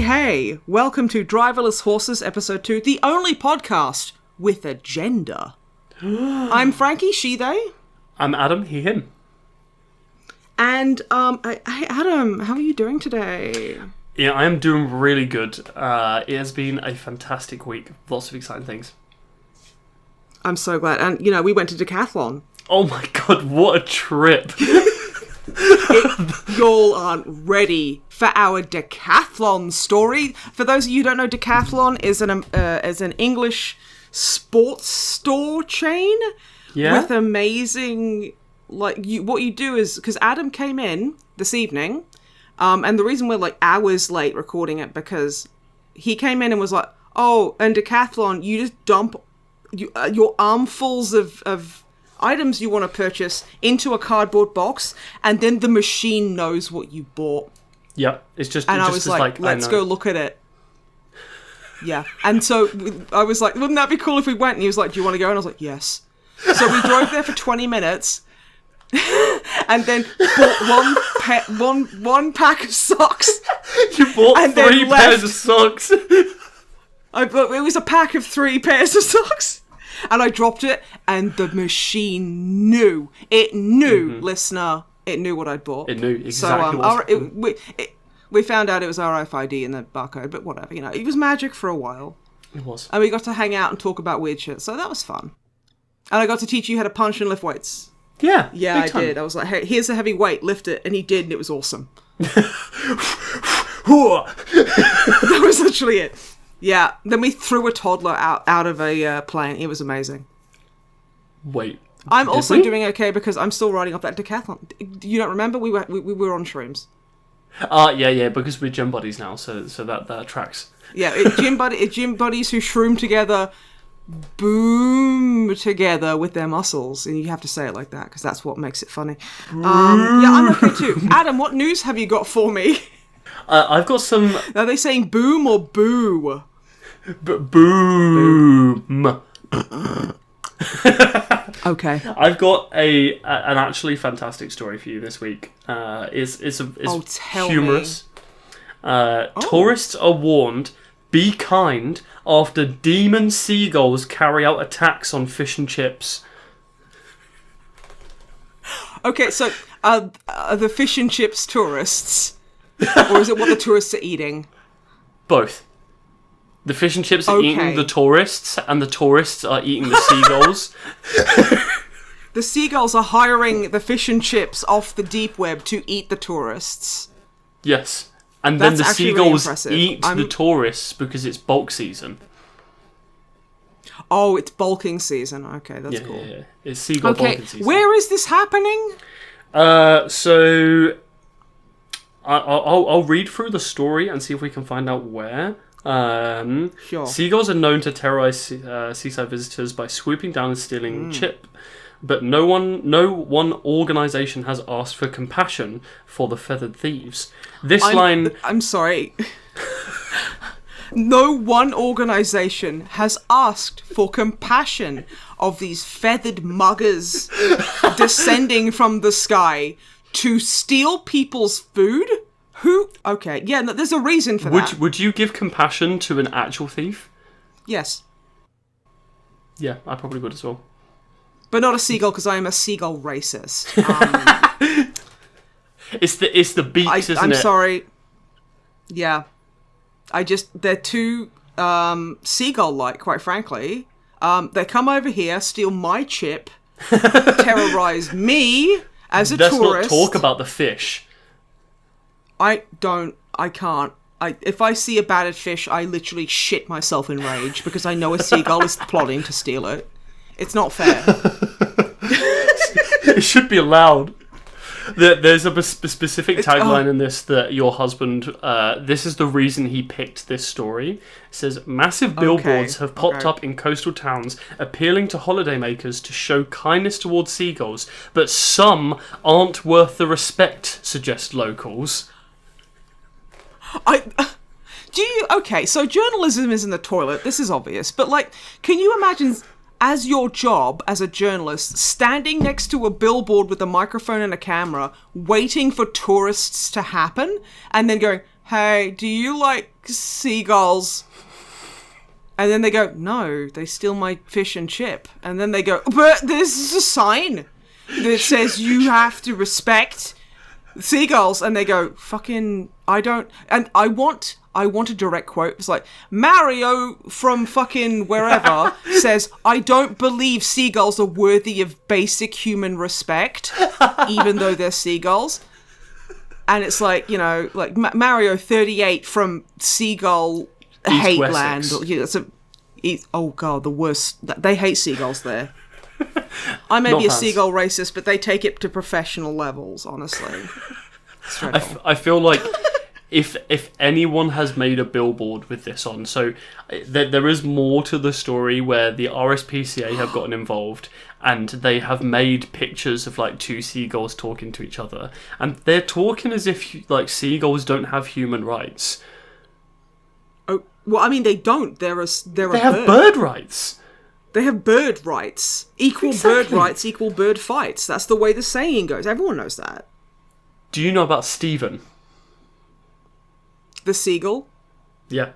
hey, welcome to Driverless Horses Episode 2, the only podcast with a gender. I'm Frankie, she, they. I'm Adam, he, him. And, hey, Adam, how are you doing today? Yeah, I am doing really good. It has been a fantastic week. Lots of exciting things. I'm so glad. And, you know, we went to Decathlon. Oh my god, what a trip. Y'all aren't ready for our Decathlon story. For those of you who don't know, Decathlon is an English sports store chain with amazing, what you do is, because Adam came in this evening, and the reason we're like hours late recording it, because he came in and was like, oh, and Decathlon, you just dump your armfuls of items you want to purchase into a cardboard box, and then the machine knows what you bought. Yeah, it's just... And I was like, let's go look at it. Yeah. And so I was like, wouldn't that be cool if we went? And he was like, do you want to go? And I was like, yes. So we drove there for 20 minutes and then bought one pack of socks. You bought 3 pairs of socks? It was a pack of 3 pairs of socks. And I dropped it, and the machine knew. It knew, listener. It knew what I'd bought. It knew exactly what. We found out it was RFID in the barcode, but whatever. You know, it was magic for a while. It was. And we got to hang out and talk about weird shit, so that was fun. And I got to teach you how to punch and lift weights. Yeah. Yeah, I did. I was like, hey, here's a heavy weight, lift it. And he did, and it was awesome. That was literally it. Yeah, then we threw a toddler out of a plane. It was amazing. Wait, I'm also doing okay because I'm still riding off that Decathlon. You don't remember? We were on shrooms. Yeah, because we're gym buddies now, so that tracks. Yeah, gym buddies who shroom together, boom together with their muscles, and you have to say it like that because that's what makes it funny. Yeah, I'm okay too. Adam, what news have you got for me? I've got some... Are they saying boom or boo? Boom. Okay. I've got an actually fantastic story for you this week. It's humorous. Tourists are warned, be kind, after demon seagulls carry out attacks on fish and chips. Okay, so are the fish and chips tourists? Or is it what the tourists are eating? Both. The fish and chips are eating the tourists, and the tourists are eating the seagulls. The seagulls are hiring the fish and chips off the deep web to eat the tourists. Yes. And then the seagulls eat the tourists because it's bulk season. Oh, it's bulking season. Okay, that's cool. Yeah. It's seagull bulking season. Where is this happening? So... I'll read through the story and see if we can find out where. Sure. Seagulls are known to terrorize seaside visitors by swooping down and stealing chip, but no one organization has asked for compassion for the feathered thieves. I'm sorry. No one organization has asked for compassion of these feathered muggers descending from the sky to steal people's food? Who? Okay, yeah, no, there's a reason for that. Would you give compassion to an actual thief? Yes. Yeah, I probably would as well. But not a seagull, because I am a seagull racist. It's the beaks, isn't it? I'm sorry. Yeah. They're too seagull-like, quite frankly. They come over here, steal my chip, terrorize me as a tourist. Let's not talk about the fish. I can't. If I see a battered fish, I literally shit myself in rage because I know a seagull is plotting to steal it. It's not fair. It should be allowed. There's a specific tagline in this that your husband, this is the reason he picked this story. It says, massive billboards have popped up in coastal towns appealing to holidaymakers to show kindness towards seagulls, but some aren't worth the respect, suggest locals. So journalism is in the toilet, this is obvious, but can you imagine as your job as a journalist, standing next to a billboard with a microphone and a camera, waiting for tourists to happen, and then going, hey, do you like seagulls? And then they go, no, they steal my fish and chip. And then they go, but there's a sign that says you have to respect seagulls. And they go, fucking, I don't, and I want a direct quote. It's like, Mario from fucking wherever says, I don't believe seagulls are worthy of basic human respect, even though they're seagulls. And it's like, you know, like Mario 38 from Seagull Hate Land. Oh god, the worst. They hate seagulls there. I may be a seagull racist, but they take it to professional levels, honestly. I feel like if anyone has made a billboard with this on, so there is more to the story where the RSPCA have gotten involved and they have made pictures of like two seagulls talking to each other, and they're talking as if like seagulls don't have human rights. Oh, well, I mean, they don't. They have bird rights. They have bird rights. Equal bird rights, equal bird fights. That's the way the saying goes. Everyone knows that. Do you know about Stephen? The seagull? Yeah.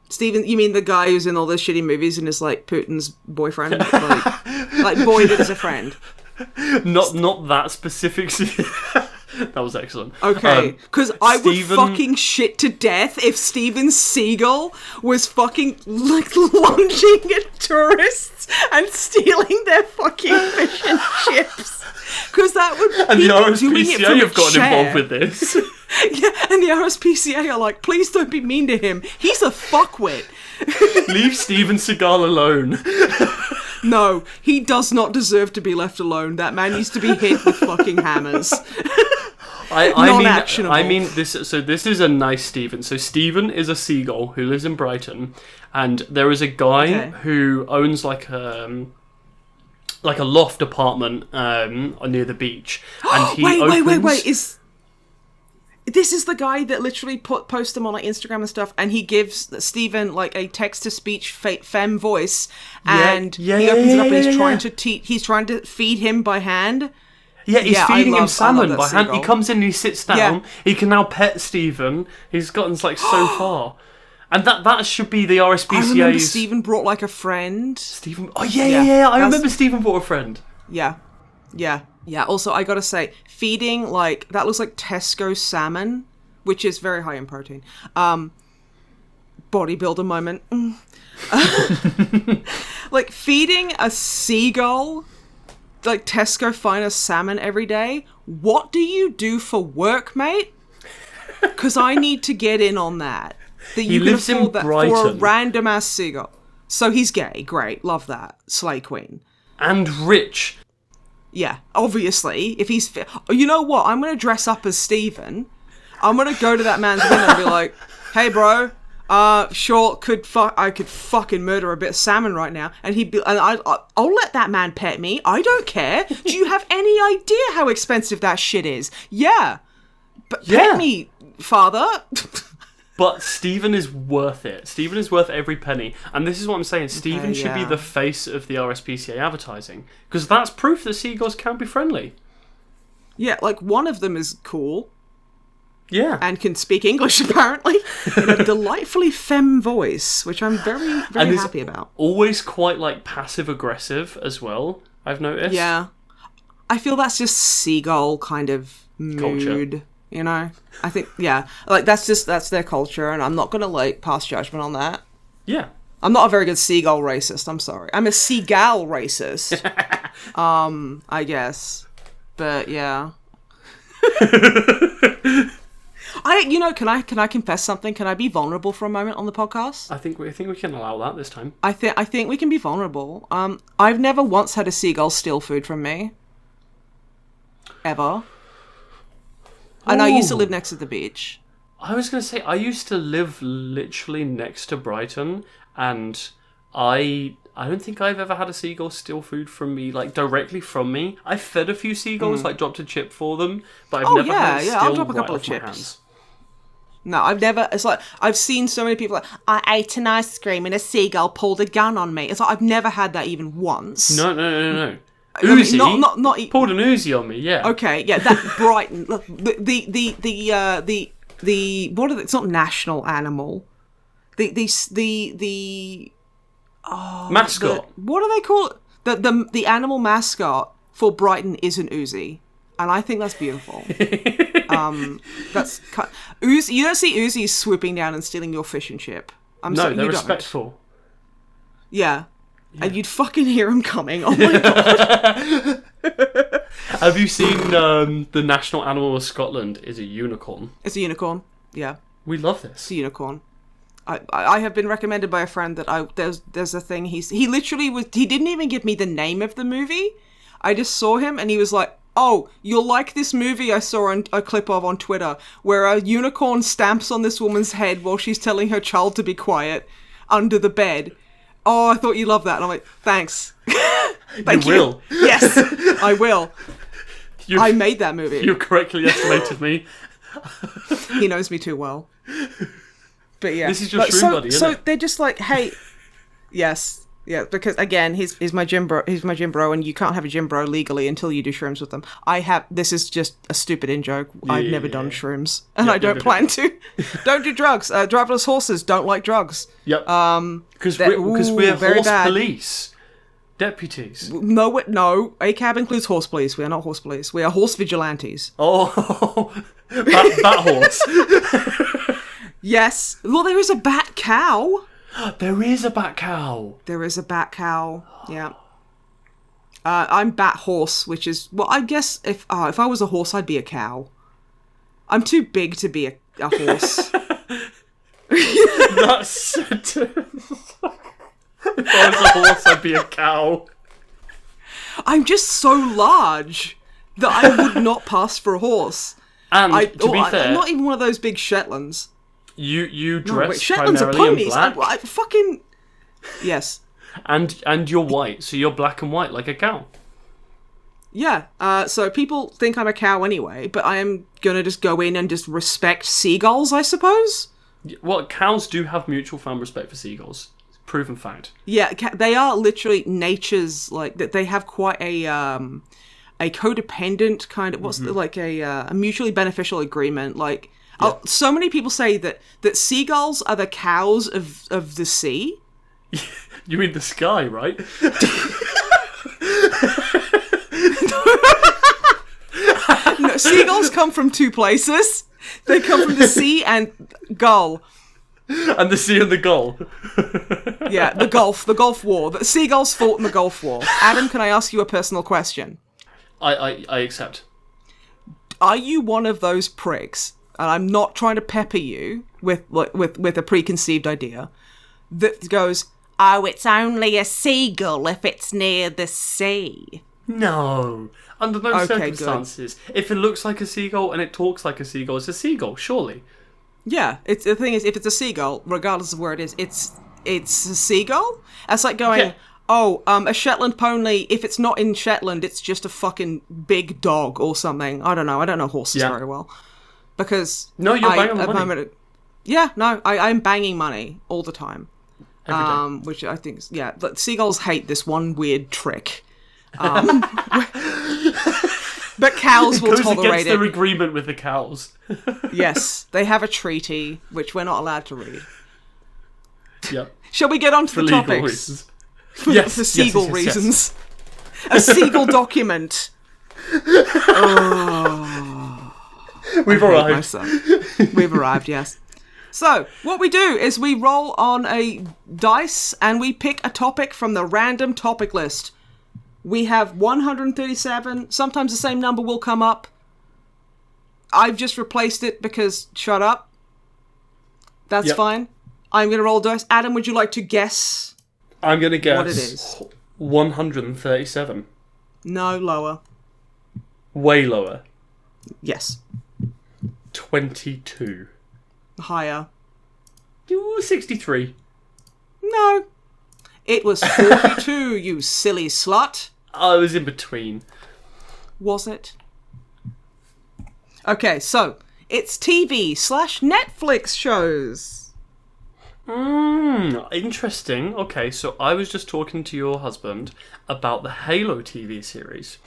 Stephen, you mean the guy who's in all those shitty movies and is like Putin's boyfriend? like boy that is a friend. Not that specific. That was excellent. Okay, because I would fucking shit to death if Steven Seagal was fucking like lunging at tourists and stealing their fucking fish and chips. Because that would and the RSPCA have gotten involved with this. Yeah, and the RSPCA are like, please don't be mean to him. He's a fuckwit. Leave Steven Seagal alone. No, he does not deserve to be left alone. That man needs to be hit with fucking hammers. I mean, this is a nice Stephen. So Stephen is a seagull who lives in Brighton, and there is a guy who owns like a loft apartment near the beach. And he wait! This is the guy that literally posts them on like Instagram and stuff, and he gives Stephen like a text-to-speech femme voice, and he opens it up and he's trying to feed him by hand. Yeah, he's feeding him salmon by hand. He comes in and he sits down. Yeah. He can now pet Stephen. He's gotten like so far. And that should be the RSPCA's... I remember Stephen brought like a friend. Stephen... Oh, yeah. I remember Stephen brought a friend. Yeah. Also, I gotta say, feeding like... That looks like Tesco salmon, which is very high in protein. Bodybuilder moment. Like, feeding a seagull... like Tesco finest salmon every day. What do you do for work, mate? Because I need to get in on that. That you can afford that for a random ass seagull. So he's gay. Great. Love that. Slay queen. And rich. Yeah, obviously. If he's... You know what? I'm going to dress up as Stephen. I'm going to go to that man's window and be like, hey, bro... sure, I could fucking murder a bit of salmon right now, and I'll let that man pet me. I don't care. Do you have any idea how expensive that shit is? Yeah, but pet me, father. But Stephen is worth it. Stephen is worth every penny, and this is what I'm saying. Stephen should be the face of the RSPCA advertising, because that's proof that seagulls can be friendly. Yeah, like one of them is cool. Yeah. And can speak English, apparently, in a delightfully femme voice, which I'm very, very happy about. Always quite, like, passive-aggressive as well, I've noticed. Yeah. I feel that's just seagull kind of mood, culture. You know? I think, like, that's their culture, and I'm not going to, like, pass judgment on that. Yeah. I'm not a very good seagull racist, I'm sorry. I'm a seagull racist. I guess. But, yeah. Can I confess something? Can I be vulnerable for a moment on the podcast? I think we can allow that this time. I think we can be vulnerable. I've never once had a seagull steal food from me. Ever. And I used to live next to the beach. I was going to say, I used to live literally next to Brighton, and I don't think I've ever had a seagull steal food from me, like, directly from me. I've fed a few seagulls, like, dropped a chip for them, but I've never had it steal I'll drop a couple of chips. No, I've never... It's like, I've seen so many people like, I ate an ice cream and a seagull pulled a gun on me. It's like, I've never had that even once. No. Uzi? Not pulled an Uzi on me, yeah. Okay, yeah, that Brighton... Look, the it's not national animal. The mascot. What do they call it? The animal mascot for Brighton is an Uzi, and I think that's beautiful. Uzi. You don't see Uzis swooping down and stealing your fish and chip. They're respectful. Yeah, and you'd fucking hear them coming. Oh my god. Have you seen the national animal of Scotland is a unicorn? It's a unicorn. Yeah, we love this. It's a unicorn. I have been recommended by a friend that there's a thing he literally was. He didn't even give me the name of the movie. I just saw him and he was like, "Oh, you'll like this movie I saw a clip of on Twitter where a unicorn stamps on this woman's head while she's telling her child to be quiet under the bed. Oh, I thought you'd love that." And I'm like, "Thanks." Thank you. Will. Yes, I will. I made that movie. You correctly estimated me. He knows me too well. But yeah, this is your shroom buddy, isn't it? So they're just like, hey, yes, yeah, because again, he's my gym bro. He's my gym bro, and you can't have a gym bro legally until you do shrooms with them. This is just a stupid in joke. I've never done shrooms, and I don't plan to. Don't do drugs. Driverless horses don't like drugs. Yep. Because we're horse police. Deputies. No, ACAB includes horse police. We are not horse police. We are horse vigilantes. Oh, bat horse. Yes. Well, there is a bat cow. There is a bat cow. There is a bat cow. Yeah. I'm bat horse, which is, well, I guess if I was a horse, I'd be a cow. I'm too big to be a horse. That sentence. If I was a horse, I'd be a cow. I'm just so large that I would not pass for a horse. And to be fair, I'm not even one of those big Shetlands. You dress Shetlands are primarily in ponies. black. I fucking yes. And you're white, so you're black and white like a cow. Yeah. So people think I'm a cow anyway, but I am gonna just go in and just respect seagulls, I suppose. Well, cows do have mutual found respect for seagulls. Proven fact. Yeah, they are literally nature's, like, they have quite a codependent kind of, a mutually beneficial agreement. Like, so many people say that seagulls are the cows of the sea. You mean the sky, right? No, seagulls come from two places. They come from the sea and gull. And the sea and the gull. Yeah, the Gulf War. The seagulls fought in the Gulf War. Adam, can I ask you a personal question? I accept. Are you one of those pricks, and I'm not trying to pepper you with a preconceived idea, that goes, "Oh, it's only a seagull if it's near the sea"? No. Under no circumstances. Good. If it looks like a seagull and it talks like a seagull, it's a seagull, surely. Yeah, the thing is, if it's a seagull, regardless of where it is, it's a seagull. That's like going, a Shetland pony, if it's not in Shetland, it's just a fucking big dog or something. I don't know. I don't know horses very well. Because... No, you're banging money. I'm banging money all the time. Every day. Which I think is... Yeah, but seagulls hate this one weird trick. But cows will tolerate it. Goes against their agreement with the cows. Yes, they have a treaty, which we're not allowed to read. Yep. Shall we get on to the legal topics? Reasons. For seagull reasons. A seagull document. Oh. We've arrived. We've arrived, yes. So, what we do is we roll on a dice and we pick a topic from the random topic list. We have 137. Sometimes the same number will come up. I've just replaced it because shut up. That's fine. I'm going to roll dice. Adam, would you like to guess? I'm going to guess what it is. 137. No, lower. Way lower. Yes. 22. Higher. 63. No. It was 42, you silly slut. I was in between. Was it? Okay, so it's TV/Netflix shows. Interesting. Okay, so I was just talking to your husband about the Halo TV series.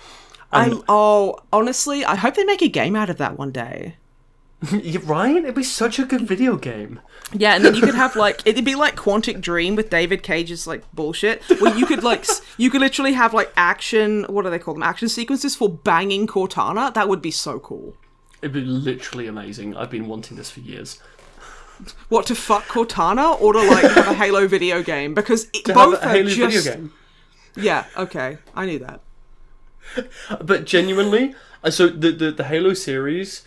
Honestly, I hope they make a game out of that one day. You're right? It'd be such a good video game. Yeah, and then you could have like it'd be like Quantic Dream with David Cage's like bullshit, where you could literally have like action. What do they call them? Action sequences for banging Cortana. That would be so cool. It'd be literally amazing. I've been wanting this for years. What, to fuck Cortana or to like have a Halo video game? Because both have a Halo video game. Yeah. Okay, I knew that. But genuinely, so the Halo series.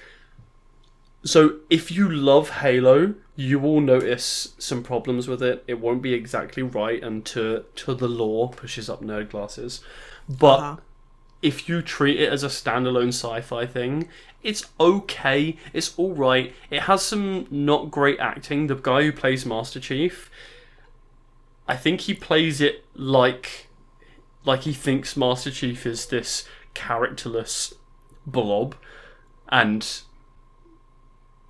So if you love Halo, you will notice some problems with it. It won't be exactly right, and to the lore pushes up nerd glasses. But if you treat it as a standalone sci-fi thing, it's okay. It's all right. It has some not great acting. The guy who plays Master Chief, I think he plays it like he thinks Master Chief is this characterless blob, and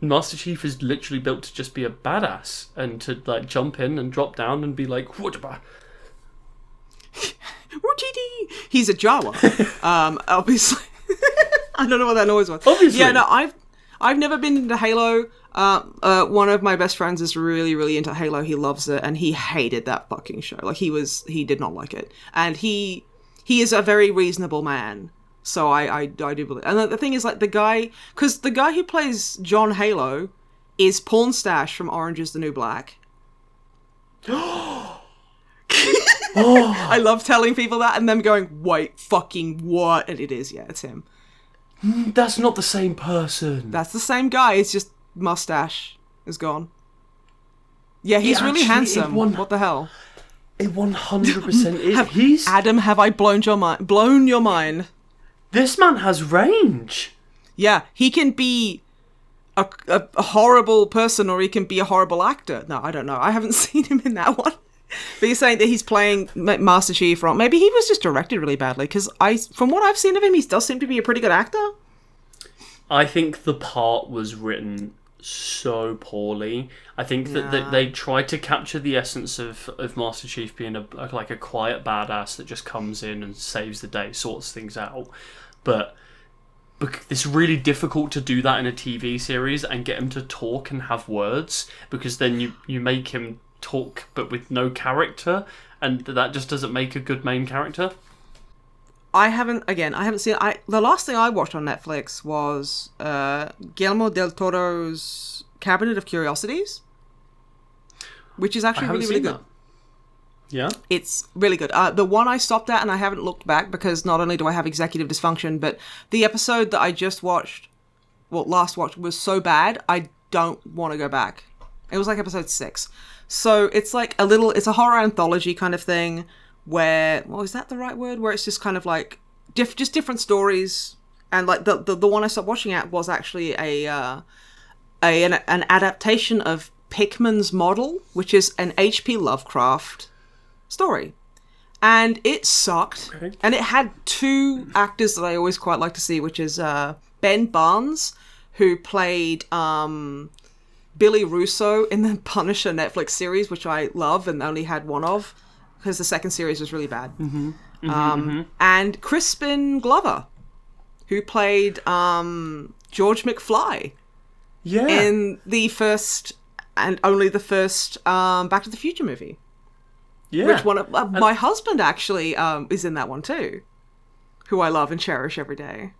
Master Chief is literally built to just be a badass and to like jump in and drop down and be like, "Whataba." He's a Jawa. Obviously. I don't know what that noise was. Obviously. Yeah, no, I've never been into Halo. One of my best friends is really, really into Halo. He loves it, and he hated that fucking show. Like he did not like it, and he is a very reasonable man. So I do believe. And the thing is, like, the guy who plays John Halo is Pornstache from Orange is the New Black. I love telling people that and them going, wait, fucking what? And it is, yeah, it's him. That's not the same person. That's the same guy, it's just mustache is gone. Yeah, he's really handsome. What the hell? It 100% is. Adam, have I blown your mind? This man has range. Yeah, he can be a horrible person or he can be a horrible actor. No, I don't know. I haven't seen him in that one. But you're saying that he's playing Master Chief wrong. Maybe he was just directed really badly, because from what I've seen of him, he does seem to be a pretty good actor. I think the part was written so poorly. I think that they tried to capture the essence of Master Chief being a quiet badass that just comes in and saves the day, sorts things out. But it's really difficult to do that in a TV series and get him to talk and have words, because then you make him talk but with no character, and that just doesn't make a good main character. I haven't seen. The last thing I watched on Netflix was Guillermo del Toro's Cabinet of Curiosities, which is actually really, really good. Yeah, it's really good. The one I stopped at, and I haven't looked back because not only do I have executive dysfunction, but the episode that I just watched, last watched, was so bad I don't want to go back. It was like episode 6. So it's like it's a horror anthology kind of thing where, is that the right word? Where it's just kind of like just different stories. And like the one I stopped watching at was actually an adaptation of Pickman's Model, which is an H.P. Lovecraft story. And it sucked. Okay. And it had 2 actors that I always quite like to see, which is Ben Barnes, who played Billy Russo in the Punisher Netflix series, which I love and only had one of, because the second series was really bad. And Crispin Glover, who played George McFly in the first and only the first Back to the Future movie. Yeah. Which one? My husband actually is in that one too, who I love and cherish every day.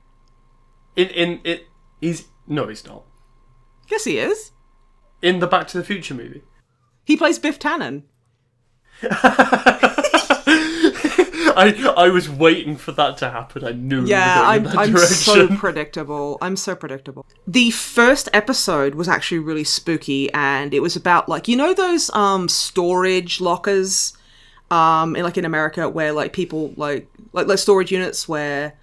He's not. Yes, he is. In the Back to the Future movie? He plays Biff Tannen. I was waiting for that to happen. I knew. Yeah, I'm so predictable. The first episode was actually really spooky, and it was about those storage lockers in America where people like storage units where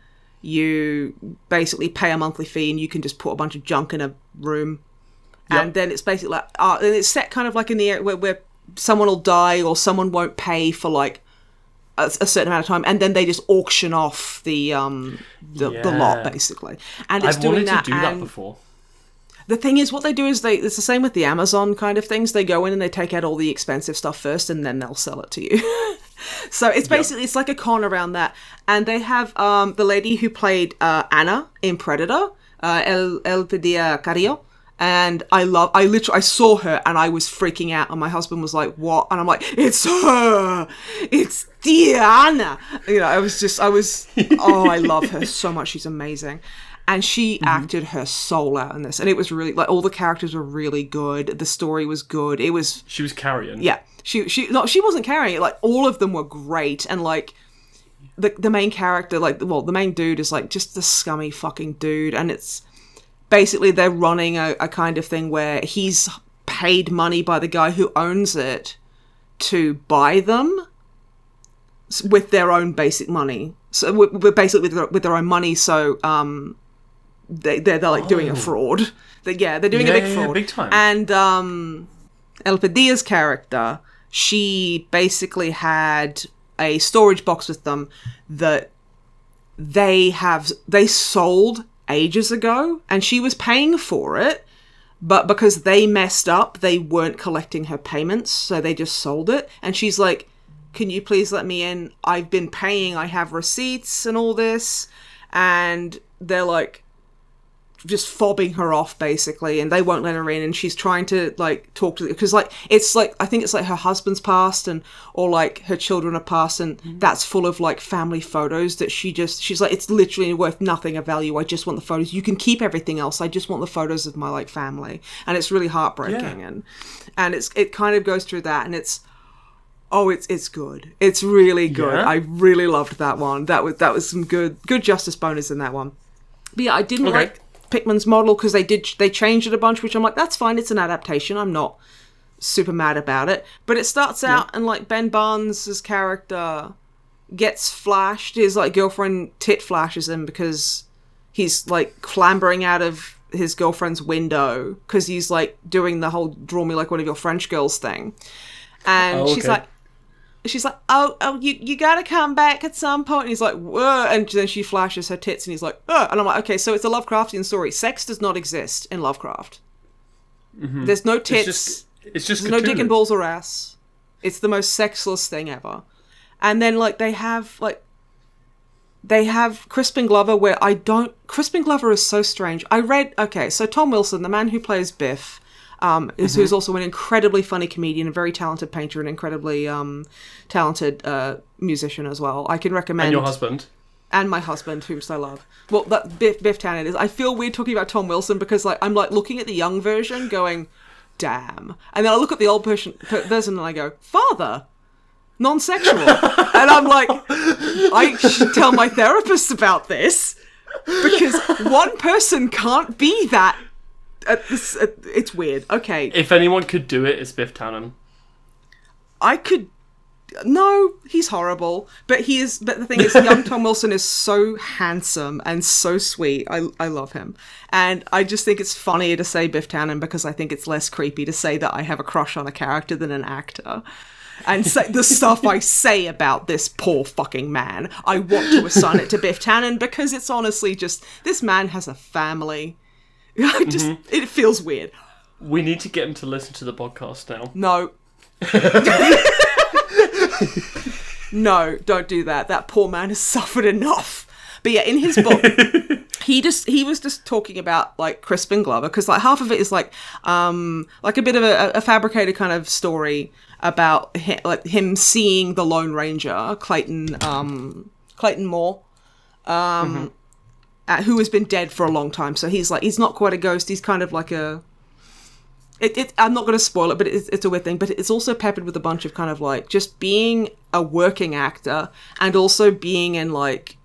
you basically pay a monthly fee and you can just put a bunch of junk in a room. Yep. And then it's basically and it's set kind of like in the area where someone will die or someone won't pay for a certain amount of time, and then they just auction off the lot basically. And it's I've doing wanted that. To do that before. The thing is, what they do is it's the same with the Amazon kind of things. They go in and they take out all the expensive stuff first, and then they'll sell it to you. So it's basically it's like a con around that. And they have the lady who played Anna in Predator, El Padilla Carrillo. And I saw her and I was freaking out, and my husband was like, what? And I'm like, it's her! It's Diana! I love her so much. She's amazing. And she acted her soul out in this. And it was really, like, all the characters were really good. The story was good. She was carrying. Yeah. She wasn't carrying it. Like, all of them were great. And, like, the main character, the main dude is, like, just the scummy fucking dude. And it's... Basically, they're running a kind of thing where he's paid money by the guy who owns it to buy them with their own basic money. So basically with their own money. So they're like doing a fraud. They're doing a big fraud. Yeah, big time. And El Padilla's character, she basically had a storage box with them that they sold ages ago, and she was paying for it, but because they messed up, they weren't collecting her payments, so they just sold it. And she's like, can you please let me in? I've been paying, I have receipts and all this. And they're like just fobbing her off, basically, and they won't let her in. And she's trying to like talk to, because like it's like, I think it's like her husband's passed, or like her children are passed, and that's full of like family photos that she's like, it's literally worth nothing of value. I just want the photos. You can keep everything else. I just want the photos of my like family. And it's really heartbreaking. And it kind of goes through that, and it's good. It's really good. I really loved that one. That was some good justice bonus in that one. But yeah, I didn't like Pickman's model because they changed it a bunch, which I'm like, that's fine. It's an adaptation. I'm not super mad about it. But it starts out and like Ben Barnes' character gets flashed. His like girlfriend tit flashes him because he's like clambering out of his girlfriend's window because he's like doing the whole draw me like one of your French girls thing. And she's like, oh, you gotta come back at some point. And he's like, whoa. And then she flashes her tits, and he's like, oh. And I'm like, okay, so it's a Lovecraftian story. Sex does not exist in Lovecraft. Mm-hmm. There's no tits. It's just There's no dick and balls or ass. It's the most sexless thing ever. And then like they have Crispin Glover, where Crispin Glover is so strange. So Tom Wilson, the man who plays Biff, who's also an incredibly funny comedian, a very talented painter, and incredibly talented musician as well. I can recommend... And your husband. And my husband, whom I love. Well, that Biff Tannen is... I feel weird talking about Tom Wilson because like I'm like looking at the young version going, damn. And then I look at the old version and I go, father, non-sexual. And I'm like, I should tell my therapist about this because one person can't be that. It's weird. Okay. If anyone could do it, it's Biff Tannen. I could... No, he's horrible. But the thing is, young Tom Wilson is so handsome and so sweet. I love him. And I just think it's funnier to say Biff Tannen because I think it's less creepy to say that I have a crush on a character than an actor. And say the stuff I say about this poor fucking man. I want to assign it to Biff Tannen because it's honestly just... This man has a family... It feels weird. We need to get him to listen to the podcast now. No. No, don't do that. That poor man has suffered enough. But yeah, in his book, he was just talking about like Crispin Glover because like half of it is like a bit of a fabricated kind of story about him seeing the Lone Ranger, Clayton Moore. Who has been dead for a long time. So he's not quite a ghost. He's kind of like a... I'm not going to spoil it, but it's a weird thing. But it's also peppered with a bunch of kind of like just being a working actor and also being in like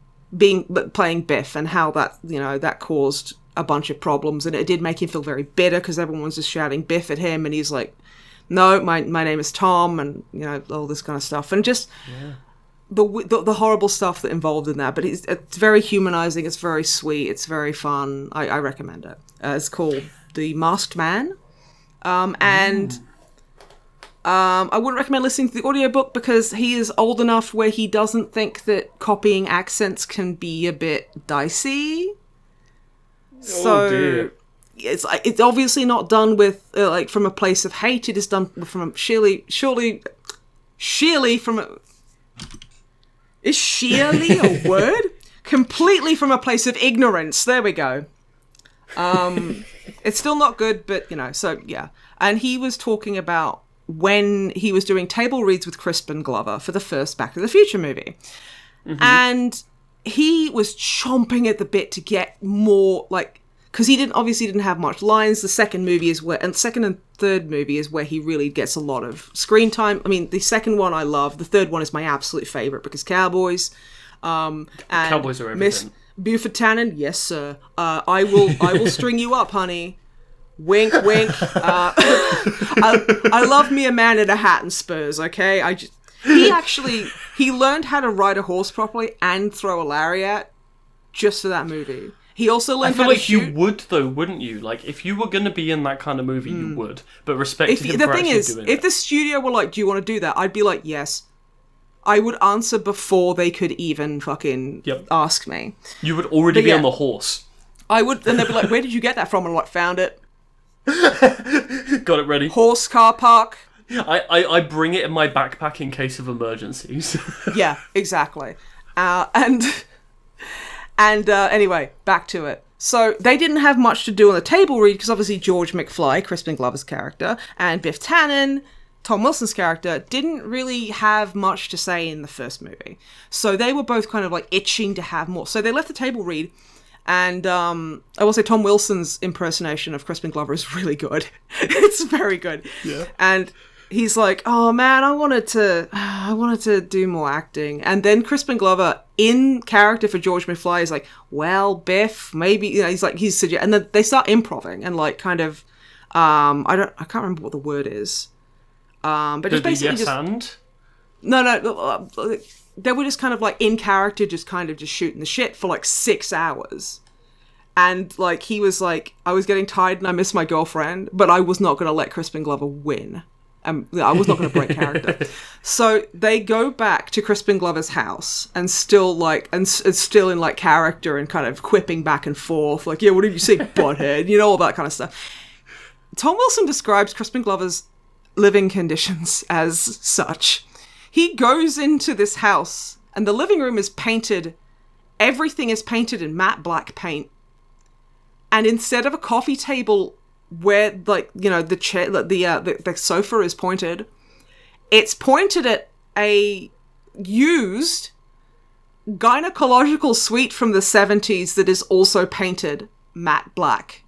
playing Biff and how that, that caused a bunch of problems. And it did make him feel very bitter because everyone was just shouting Biff at him. And he's like, no, my name is Tom, and, all this kind of stuff. And just... Yeah. The horrible stuff that involved in that, but it's very humanizing. It's very sweet. It's very fun. I recommend it. It's called The Masked Man, and I wouldn't recommend listening to the audiobook because he is old enough where he doesn't think that copying accents can be a bit dicey. So dear. It's obviously not done with like from a place of hate. It is done from sheerly from a... Is sheerly a word? Completely from a place of ignorance. There we go. It's still not good, but, so, yeah. And he was talking about when he was doing table reads with Crispin Glover for the first Back to the Future movie. Mm-hmm. And he was chomping at the bit to get more, because he didn't have much lines. The second movie is where, and second and third movie is where he really gets a lot of screen time. I mean, the second one I love. The third one is my absolute favorite because cowboys. And Cowboys are everything. Miss Buford Tannen, yes sir. I will string you up, honey. Wink, wink. I love me a man in a hat and spurs. Okay, he learned how to ride a horse properly and throw a lariat just for that movie. He also learned how to shoot. You would though, wouldn't you? Like if you were going to be in that kind of movie, you would. But respect him for actually doing it. If the studio were like, "Do you want to do that?" I'd be like, "Yes." I would answer before they could even fucking ask me. You would already be on the horse. I would, and they'd be like, "Where did you get that from?" And I'm like, "Found it." Got it ready. Horse car park. I bring it in my backpack in case of emergencies. Yeah, exactly. Anyway, back to it. So they didn't have much to do on the table read because obviously George McFly, Crispin Glover's character, and Biff Tannen, Tom Wilson's character, didn't really have much to say in the first movie. So they were both kind of like itching to have more. So they left the table read. And I will say Tom Wilson's impersonation of Crispin Glover is really good. It's very good. Yeah. And he's like, "Oh man, I wanted to do more acting." And then Crispin Glover, in character for George McFly, is like, "Well, Biff, maybe," and then they start improvising and like kind of, I can't remember what the word is. But just basically No, they were just kind of like in character, just shooting the shit for like 6 hours. And like, he was like, "I was getting tired and I missed my girlfriend, but I was not going to let Crispin Glover win. I was not going to break character." So they go back to Crispin Glover's house and still still in like character and kind of quipping back and forth. Like, "Yeah, what did you say, butthead?" All that kind of stuff. Tom Wilson describes Crispin Glover's living conditions as such. He goes into this house and the living room is painted. Everything is painted in matte black paint. And instead of a coffee table where the chair, the sofa is pointed, it's pointed at a used gynecological suite from the 70s that is also painted matte black.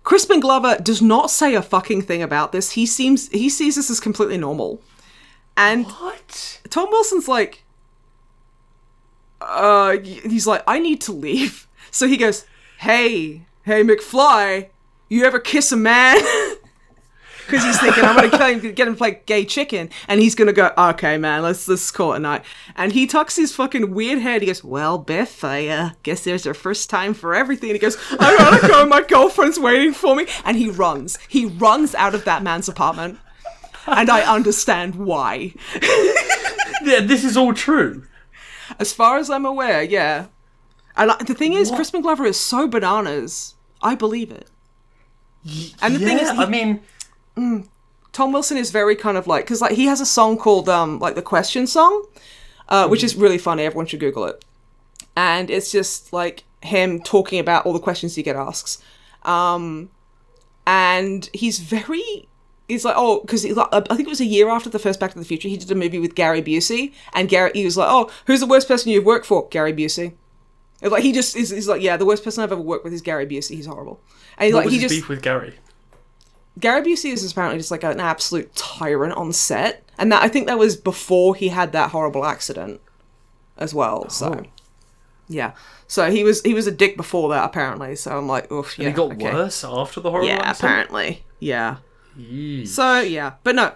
Crispin Glover does not say a fucking thing about this. He sees this as completely normal. And what? Tom Wilson's like, he's like, "I need to leave." So he goes, Hey McFly, you ever kiss a man?" Because he's thinking, "I'm going to get him to play gay chicken." And he's going to go, "Okay, man, let's call it a night." And he tucks his fucking weird head. He goes, "Well, Biff, I guess there's a first time for everything." And he goes, "I gotta go, my girlfriend's waiting for me." And he runs out of that man's apartment. And I understand why. Yeah, this is all true. As far as I'm aware, yeah. And the thing is, Crispin Glover is so bananas, I believe it. And the thing is, Tom Wilson is very kind of like, because like he has a song called like the Question Song, which is really funny. Everyone should Google it. And it's just like him talking about all the questions he gets asked. And he's like, because I think it was a year after the first Back to the Future, he did a movie with Gary Busey, and he was like, "Oh, who's the worst person you've worked for?" "Gary Busey." Like he just is like, "Yeah, the worst person I've ever worked with is Gary Busey. He's horrible." And what was his beef with Gary? Gary Busey is apparently just like an absolute tyrant on set, and I think that was before he had that horrible accident as well. So yeah, so he was a dick before that apparently. So I'm like, oof, yeah. And he got worse after the horrible accident? Yeah, apparently, yeah. Yeesh. So yeah, but no,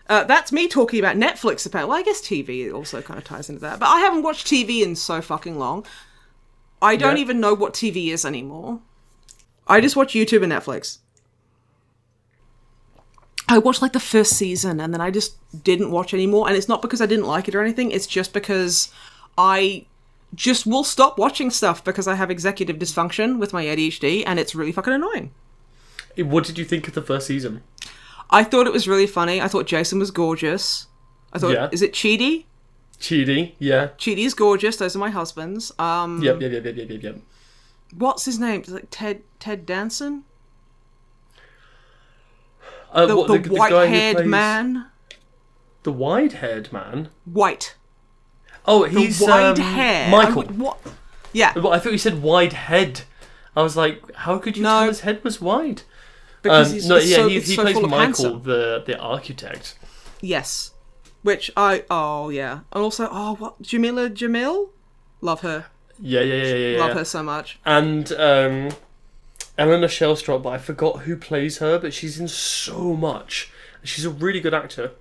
that's me talking about Netflix apparently. Well, I guess TV also kind of ties into that, but I haven't watched TV in so fucking long. I don't even know what TV is anymore. I just watch YouTube and Netflix. I watched like the first season and then I just didn't watch anymore. And it's not because I didn't like it or anything. It's just because I just will stop watching stuff because I have executive dysfunction with my ADHD and it's really fucking annoying. What did you think of the first season? I thought it was really funny. I thought Jason was gorgeous. I thought, is it Chidi? Chidi, yeah. Chidi is gorgeous. Those are my husbands. Yep. what's his name? Is it Ted Danson? The white-haired man. The white-haired man? White. Oh, he's the wide hair. Michael. What? Yeah. I thought you said wide head. I was like, how could you tell his head was wide? Because he plays full of Michael, the architect. Yes. Which and also, what? Jamil? Love her. Yeah. Love her so much. And Eleanor Shellstrop, but I forgot who plays her, but she's in so much. She's a really good actor.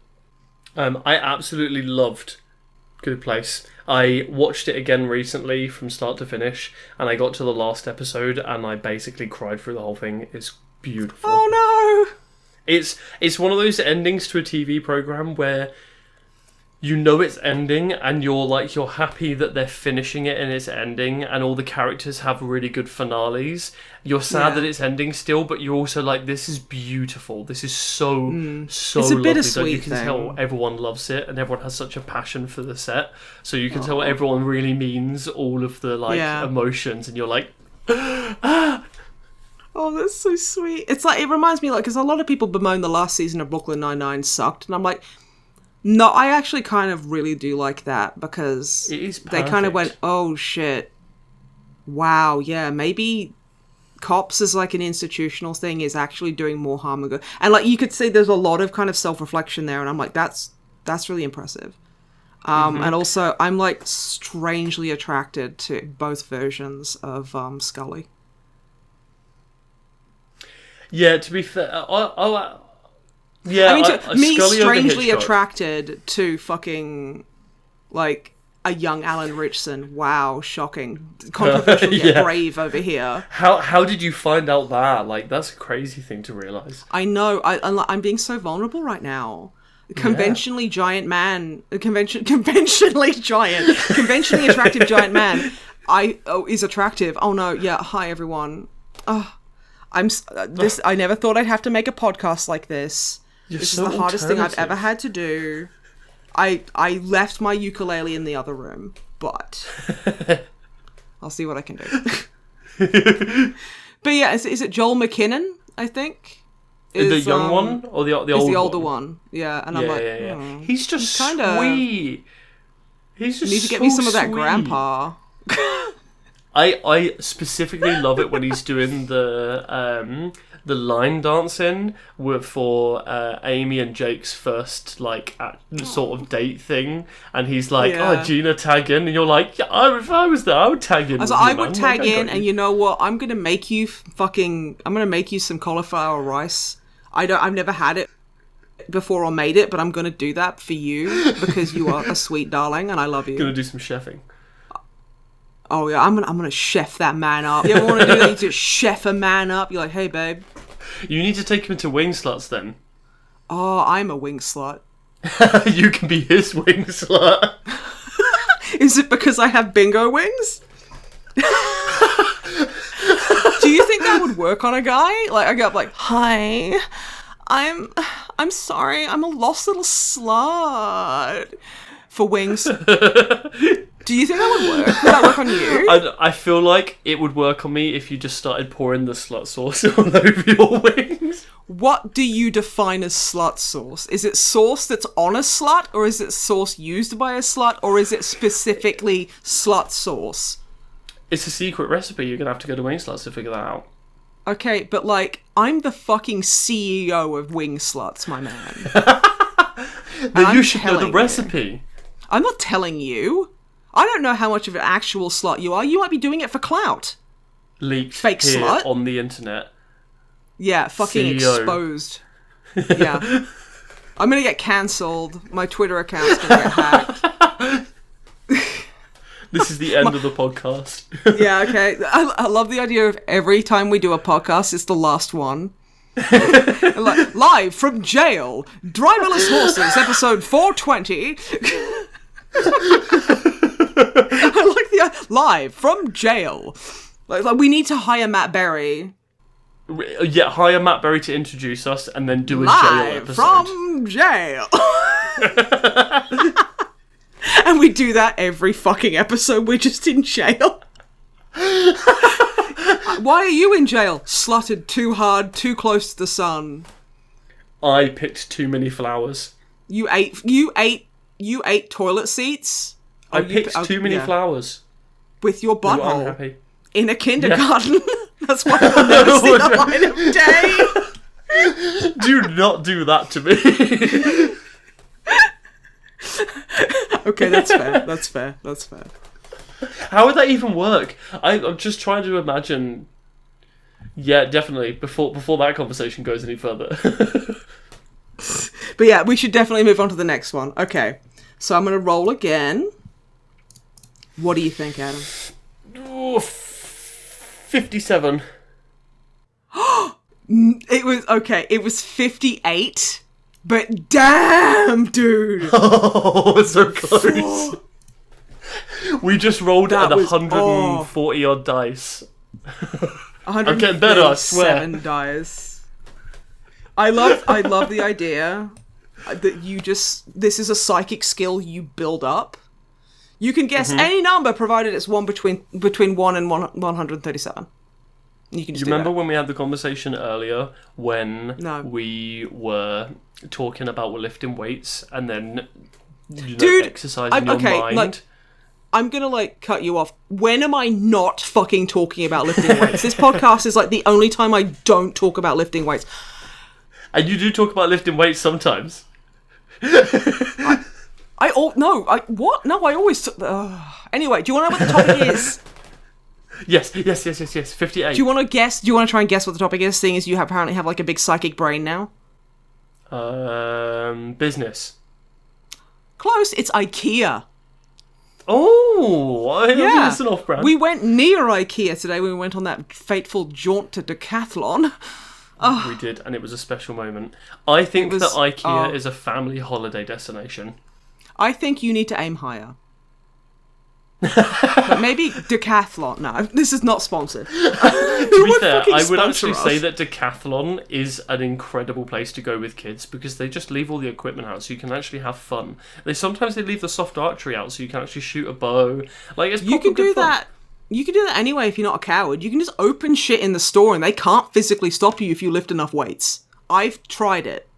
I absolutely loved Good Place. I watched it again recently from start to finish, and I got to the last episode, and I basically cried through the whole thing. It's beautiful. Oh no! It's one of those endings to a TV program where you know it's ending, and you're happy that they're finishing it and it's ending, and all the characters have really good finales. You're sad that it's ending still, but you're also like, this is beautiful. This is so it's a lovely. bittersweet You can thing. tell everyone loves it, and everyone has such a passion for the set. So you can tell everyone really means all of the emotions, and you're like, ah. Oh, that's so sweet. It's like, it reminds me, because a lot of people bemoan the last season of Brooklyn Nine-Nine sucked, and I'm like, no, I actually kind of really do like that, because they kind of went, oh shit, wow, yeah, maybe cops as like an institutional thing is actually doing more harm than good. And like, you could see there's a lot of kind of self-reflection there, and I'm like, that's really impressive. And also, I'm like strangely attracted to both versions of Scully. Yeah, to be fair, me Scully strangely attracted to fucking, like, a young Alan Richson. Wow, shocking. Controversial yet brave over here. How did you find out that? Like, that's a crazy thing to realise. I know. I'm being so vulnerable right now. Conventionally giant man. Conventionally attractive giant man. Is attractive. Oh no, yeah. Hi everyone. I never thought I'd have to make a podcast like this. This is the hardest thing I've ever had to do. I left my ukulele in the other room, but I'll see what I can do. But yeah, is it Joel McKinnon, I think? The young one? Or the old one? The older one. Yeah, and I'm like... He's just sweet. He's just need to get me some of that grandpa. I specifically love it when he's doing the line dancing for Amy and Jake's first sort of date thing, and he's like, "Oh, Gina, tag in," and you're like, yeah, "If I was there, I would tag in." I would tag in, and you know what? I'm gonna make you some cauliflower rice. I've never had it before or made it, but I'm gonna do that for you because you are a sweet darling, and I love you. Gonna do some chefing. Oh yeah, I'm gonna chef that man up. You ever want to do that? You just chef a man up. You're like, hey babe. You need to take him to wing sluts then. Oh, I'm a wing slut. You can be his wing slut. Is it because I have bingo wings? Do you think that would work on a guy? Like, I go up like, hi, I'm sorry, I'm a lost little slut for wings. Do you think that would work? Would that work on you? I feel like it would work on me if you just started pouring the slut sauce all over your wings. What do you define as slut sauce? Is it sauce that's on a slut, or is it sauce used by a slut, or is it specifically slut sauce? It's a secret recipe. You're going to have to go to Wing Sluts to figure that out. Okay, but like, I'm the fucking CEO of Wing Sluts, my man. Then you should know the recipe. I'm not telling you. I don't know how much of an actual slut you are. You might be doing it for clout. Leaked fake here slut on the internet. Yeah, fucking CEO. Exposed. Yeah. I'm gonna get cancelled. My Twitter account's gonna get hacked. This is the end of the podcast. Yeah, okay. I love the idea of every time we do a podcast, it's the last one. Like, live from jail, Driverless Horses, episode 420. I like the live from jail. Like we need to hire Matt Berry. Yeah, hire Matt Berry to introduce us, and then do a live jail episode. From jail. And we do that every fucking episode. We're just in jail. Why are you in jail? Slutted too hard, too close to the sun. I picked too many flowers. You ate toilet seats? I picked too many flowers. With your butthole. Unhappy. In a kindergarten. Yeah. That's why I've never seen the light of day. Do not do that to me. Okay, that's fair. How would that even work? I'm just trying to imagine. Yeah, definitely. Before that conversation goes any further. But yeah, we should definitely move on to the next one. Okay, so I'm going to roll again. What do you think, Adam? Ooh, 57. It was 58. But damn, dude. Oh, so close. We just rolled at 140 odd dice. I'm getting better, I swear. 7 dice. I love the idea that this is a psychic skill you build up. You can guess any number provided it's one between 1 and 137. You can just remember when we had the conversation earlier when we were talking about lifting weights and then exercising your mind? I'm gonna cut you off. When am I not fucking talking about lifting weights? This podcast is the only time I don't talk about lifting weights. And you do talk about lifting weights sometimes. I always... Anyway, do you want to know what the topic is? Yes. 58. Do you want to guess? Do you want to try and guess what the topic is, seeing as you apparently have a big psychic brain now? Business. Close. It's IKEA. Oh, that's an off-brand. We went near IKEA today when we went on that fateful jaunt to Decathlon. We did, and it was a special moment. I think that IKEA is a family holiday destination. I think you need to aim higher. But maybe Decathlon. No, this is not sponsored. To be fair, I would actually say that Decathlon is an incredible place to go with kids because they just leave all the equipment out so you can actually have fun. Sometimes they leave the soft archery out so you can actually shoot a bow. It's you can do that. You can do that anyway if you're not a coward. You can just open shit in the store and they can't physically stop you if you lift enough weights. I've tried it.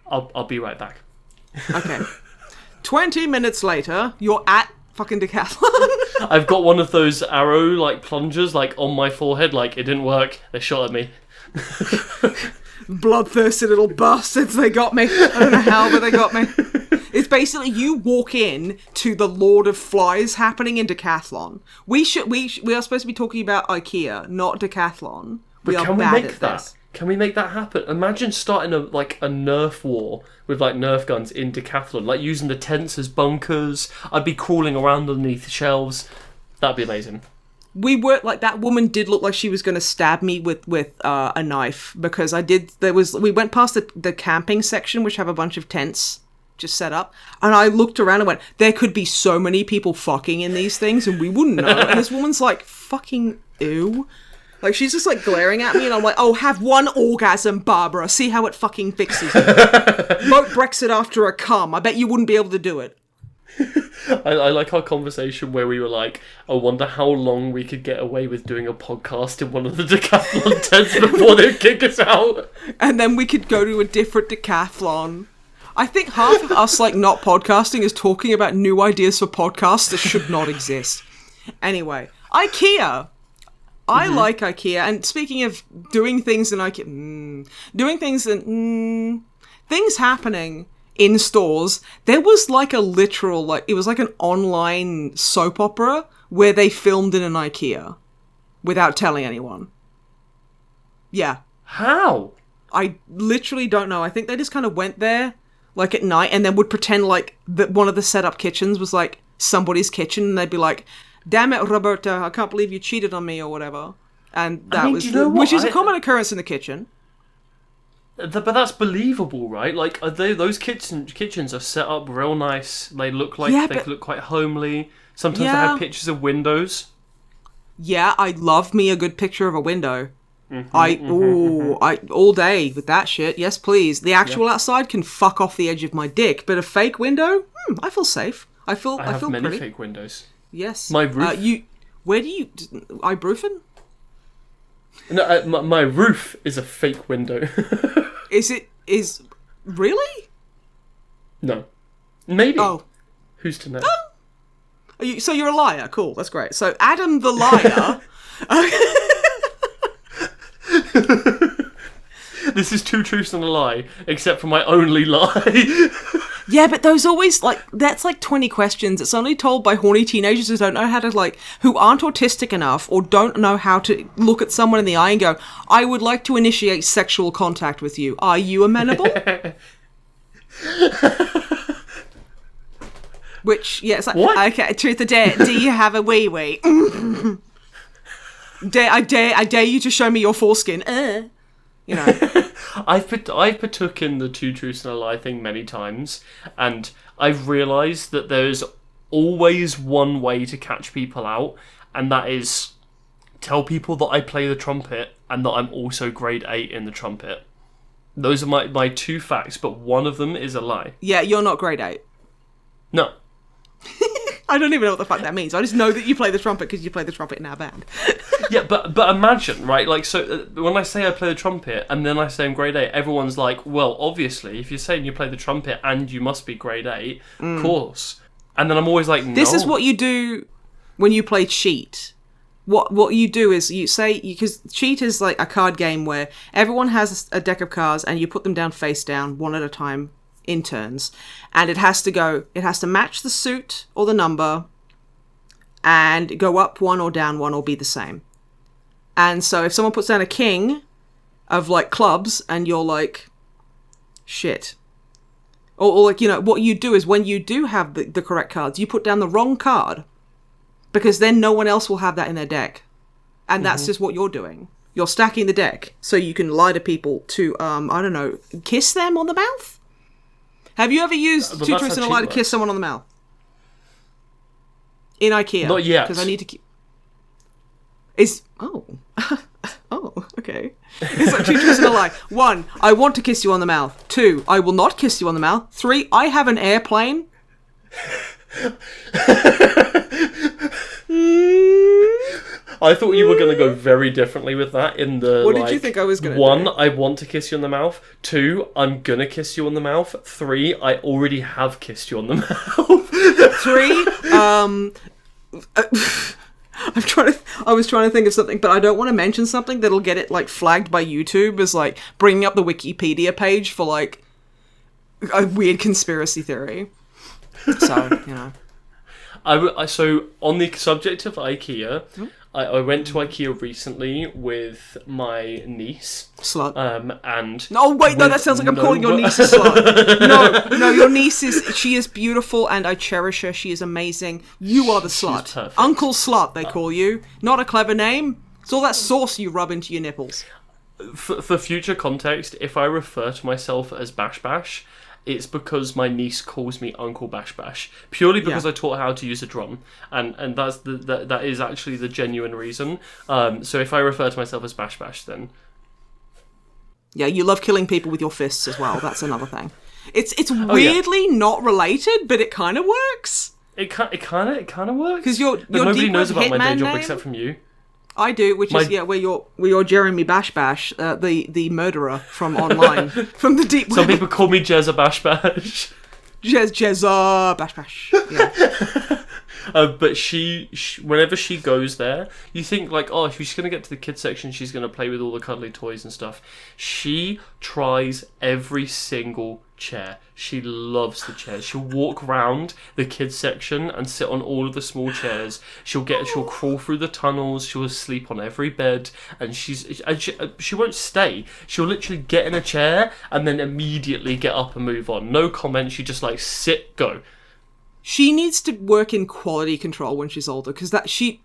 I'll be right back. Okay. 20 minutes later, you're at fucking Decathlon. I've got one of those arrow plungers on my forehead. It didn't work. They shot at me. Bloodthirsty little bastards. They got me. I don't know how, but they got me. It's basically you walk in to the Lord of Flies happening in Decathlon. We are supposed to be talking about IKEA, not Decathlon. But can we make that? Can we make that happen? Imagine starting a Nerf war with Nerf guns in Decathlon, using the tents as bunkers. I'd be crawling around underneath shelves. That'd be amazing. We were that woman did look like she was going to stab me with a knife because we went past the camping section which have a bunch of tents just set up, and I looked around and went, there could be so many people fucking in these things and we wouldn't know. And this woman's fucking ew. She's just glaring at me and I'm oh, have one orgasm, Barbara. See how it fucking fixes you. Vote Brexit after a cum. I bet you wouldn't be able to do it. I like our conversation where we were I wonder how long we could get away with doing a podcast in one of the Decathlon tents before they kick us out. And then we could go to a different Decathlon. I think half of us not podcasting is talking about new ideas for podcasts that should not exist. Anyway, IKEA. I like IKEA, and speaking of doing things in IKEA, things happening in stores, there was a literal, it was an online soap opera where they filmed in an IKEA without telling anyone. Yeah. How? I literally don't know. I think they just kind of went there, at night, and then would pretend that one of the setup kitchens was somebody's kitchen, and they'd be damn it, Roberta, I can't believe you cheated on me or whatever. And that which is a common occurrence in the kitchen. But that's believable, right? Those kitchens are set up real nice. They look look quite homely. Sometimes they have pictures of windows. Yeah, I love me a good picture of a window. All day with that shit. Yes, please. The actual outside can fuck off the edge of my dick, but a fake window, I feel safe. I feel have many pretty. Fake windows. Yes. My roof. Where do you... iBroofing? No, my roof is a fake window. Is really? No. Maybe. Oh. Who's to know? Oh. So you're a liar. Cool, that's great. So Adam the liar... This is two truths and a lie, except for my only lie. Yeah, but those always, that's 20 questions. It's only told by horny teenagers who don't know how to, who aren't autistic enough or don't know how to look at someone in the eye and go, I would like to initiate sexual contact with you. Are you amenable? Which, yeah, it's like, what? Okay, truth or dare, do you have a wee-wee? I dare you to show me your foreskin. You know. I've partook in the two truths and a lie thing many times, and I've realised that there's always one way to catch people out, and that is tell people that I play the trumpet and that I'm also grade 8 in the trumpet. Those are my two facts, but one of them is a lie. Yeah, you're not grade 8. No. I don't even know what the fuck that means. I just know that you play the trumpet because you play the trumpet in our band. Yeah, but imagine, right? So when I say I play the trumpet and then I say I'm grade 8, everyone's like, well, obviously, if you're saying you play the trumpet and you must be grade 8, of course. And then I'm always like, no. This is what you do when you play Cheat. What you do is you say, because Cheat is like a card game where everyone has a deck of cards and you put them down face down, one at a time, in turns, and it has to match the suit or the number and go up one or down one or be the same. And so if someone puts down a king of clubs and you're like, shit, or what you do is when you do have the correct cards, you put down the wrong card because then no one else will have that in their deck, and that's just what you're doing. You're stacking the deck so you can lie to people to I don't know, kiss them on the mouth. Have you ever used two truths and a lie to kiss someone on the mouth? In IKEA? Not yet. Because I need to keep... Oh, okay. It's like two truths and a lie. 1, I want to kiss you on the mouth. 2, I will not kiss you on the mouth. 3, I have an airplane. I thought you were going to go very differently with that in the, what did you think I was going to do? 1, I want to kiss you on the mouth. 2, I'm going to kiss you on the mouth. 3, I already have kissed you on the mouth. 3, I was trying to think of something, but I don't want to mention something that'll get it, flagged by YouTube as, bringing up the Wikipedia page for, a weird conspiracy theory. So, So, on the subject of IKEA, I went to IKEA recently with my niece. Slut. And... No, wait, no, that sounds like I'm calling your niece a slut. No, your niece she is beautiful and I cherish her. She is amazing. You are the slut. Perfect. Uncle Slut, they call you. Not a clever name. It's all that sauce you rub into your nipples. For future context, if I refer to myself as Bash Bash, it's because my niece calls me Uncle Bash Bash, purely because I taught her how to use a drum, and that is actually the genuine reason. So if I refer to myself as Bash Bash, then yeah, you love killing people with your fists as well. That's another thing. It's weirdly not related, but it kind of works. It kind of works because nobody knows about my day job name? except from you. I do, which is where you're Jeremy Bash Bash, the murderer from online, from the deep web. Some people call me Jezza Bash Bash. Jezza Bash Bash. Yeah. But she, whenever she goes there, you think oh, she's gonna get to the kids section, she's gonna play with all the cuddly toys and stuff. She tries every single chair. She loves the chairs. She'll walk round the kids section and sit on all of the small chairs. She'll crawl through the tunnels. She'll sleep on every bed, and she won't stay. She'll literally get in a chair and then immediately get up and move on. No comment. She just sit, go. She needs to work in quality control when she's older, because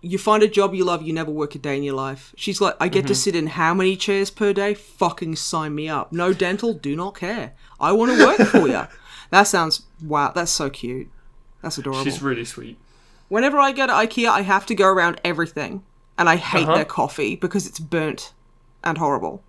you find a job you love, you never work a day in your life. She's like, I get to sit in how many chairs per day? Fucking sign me up. No dental, do not care. I want to work for you. That sounds, wow, that's so cute. That's adorable. She's really sweet. Whenever I go to IKEA, I have to go around everything, and I hate their coffee because it's burnt and horrible.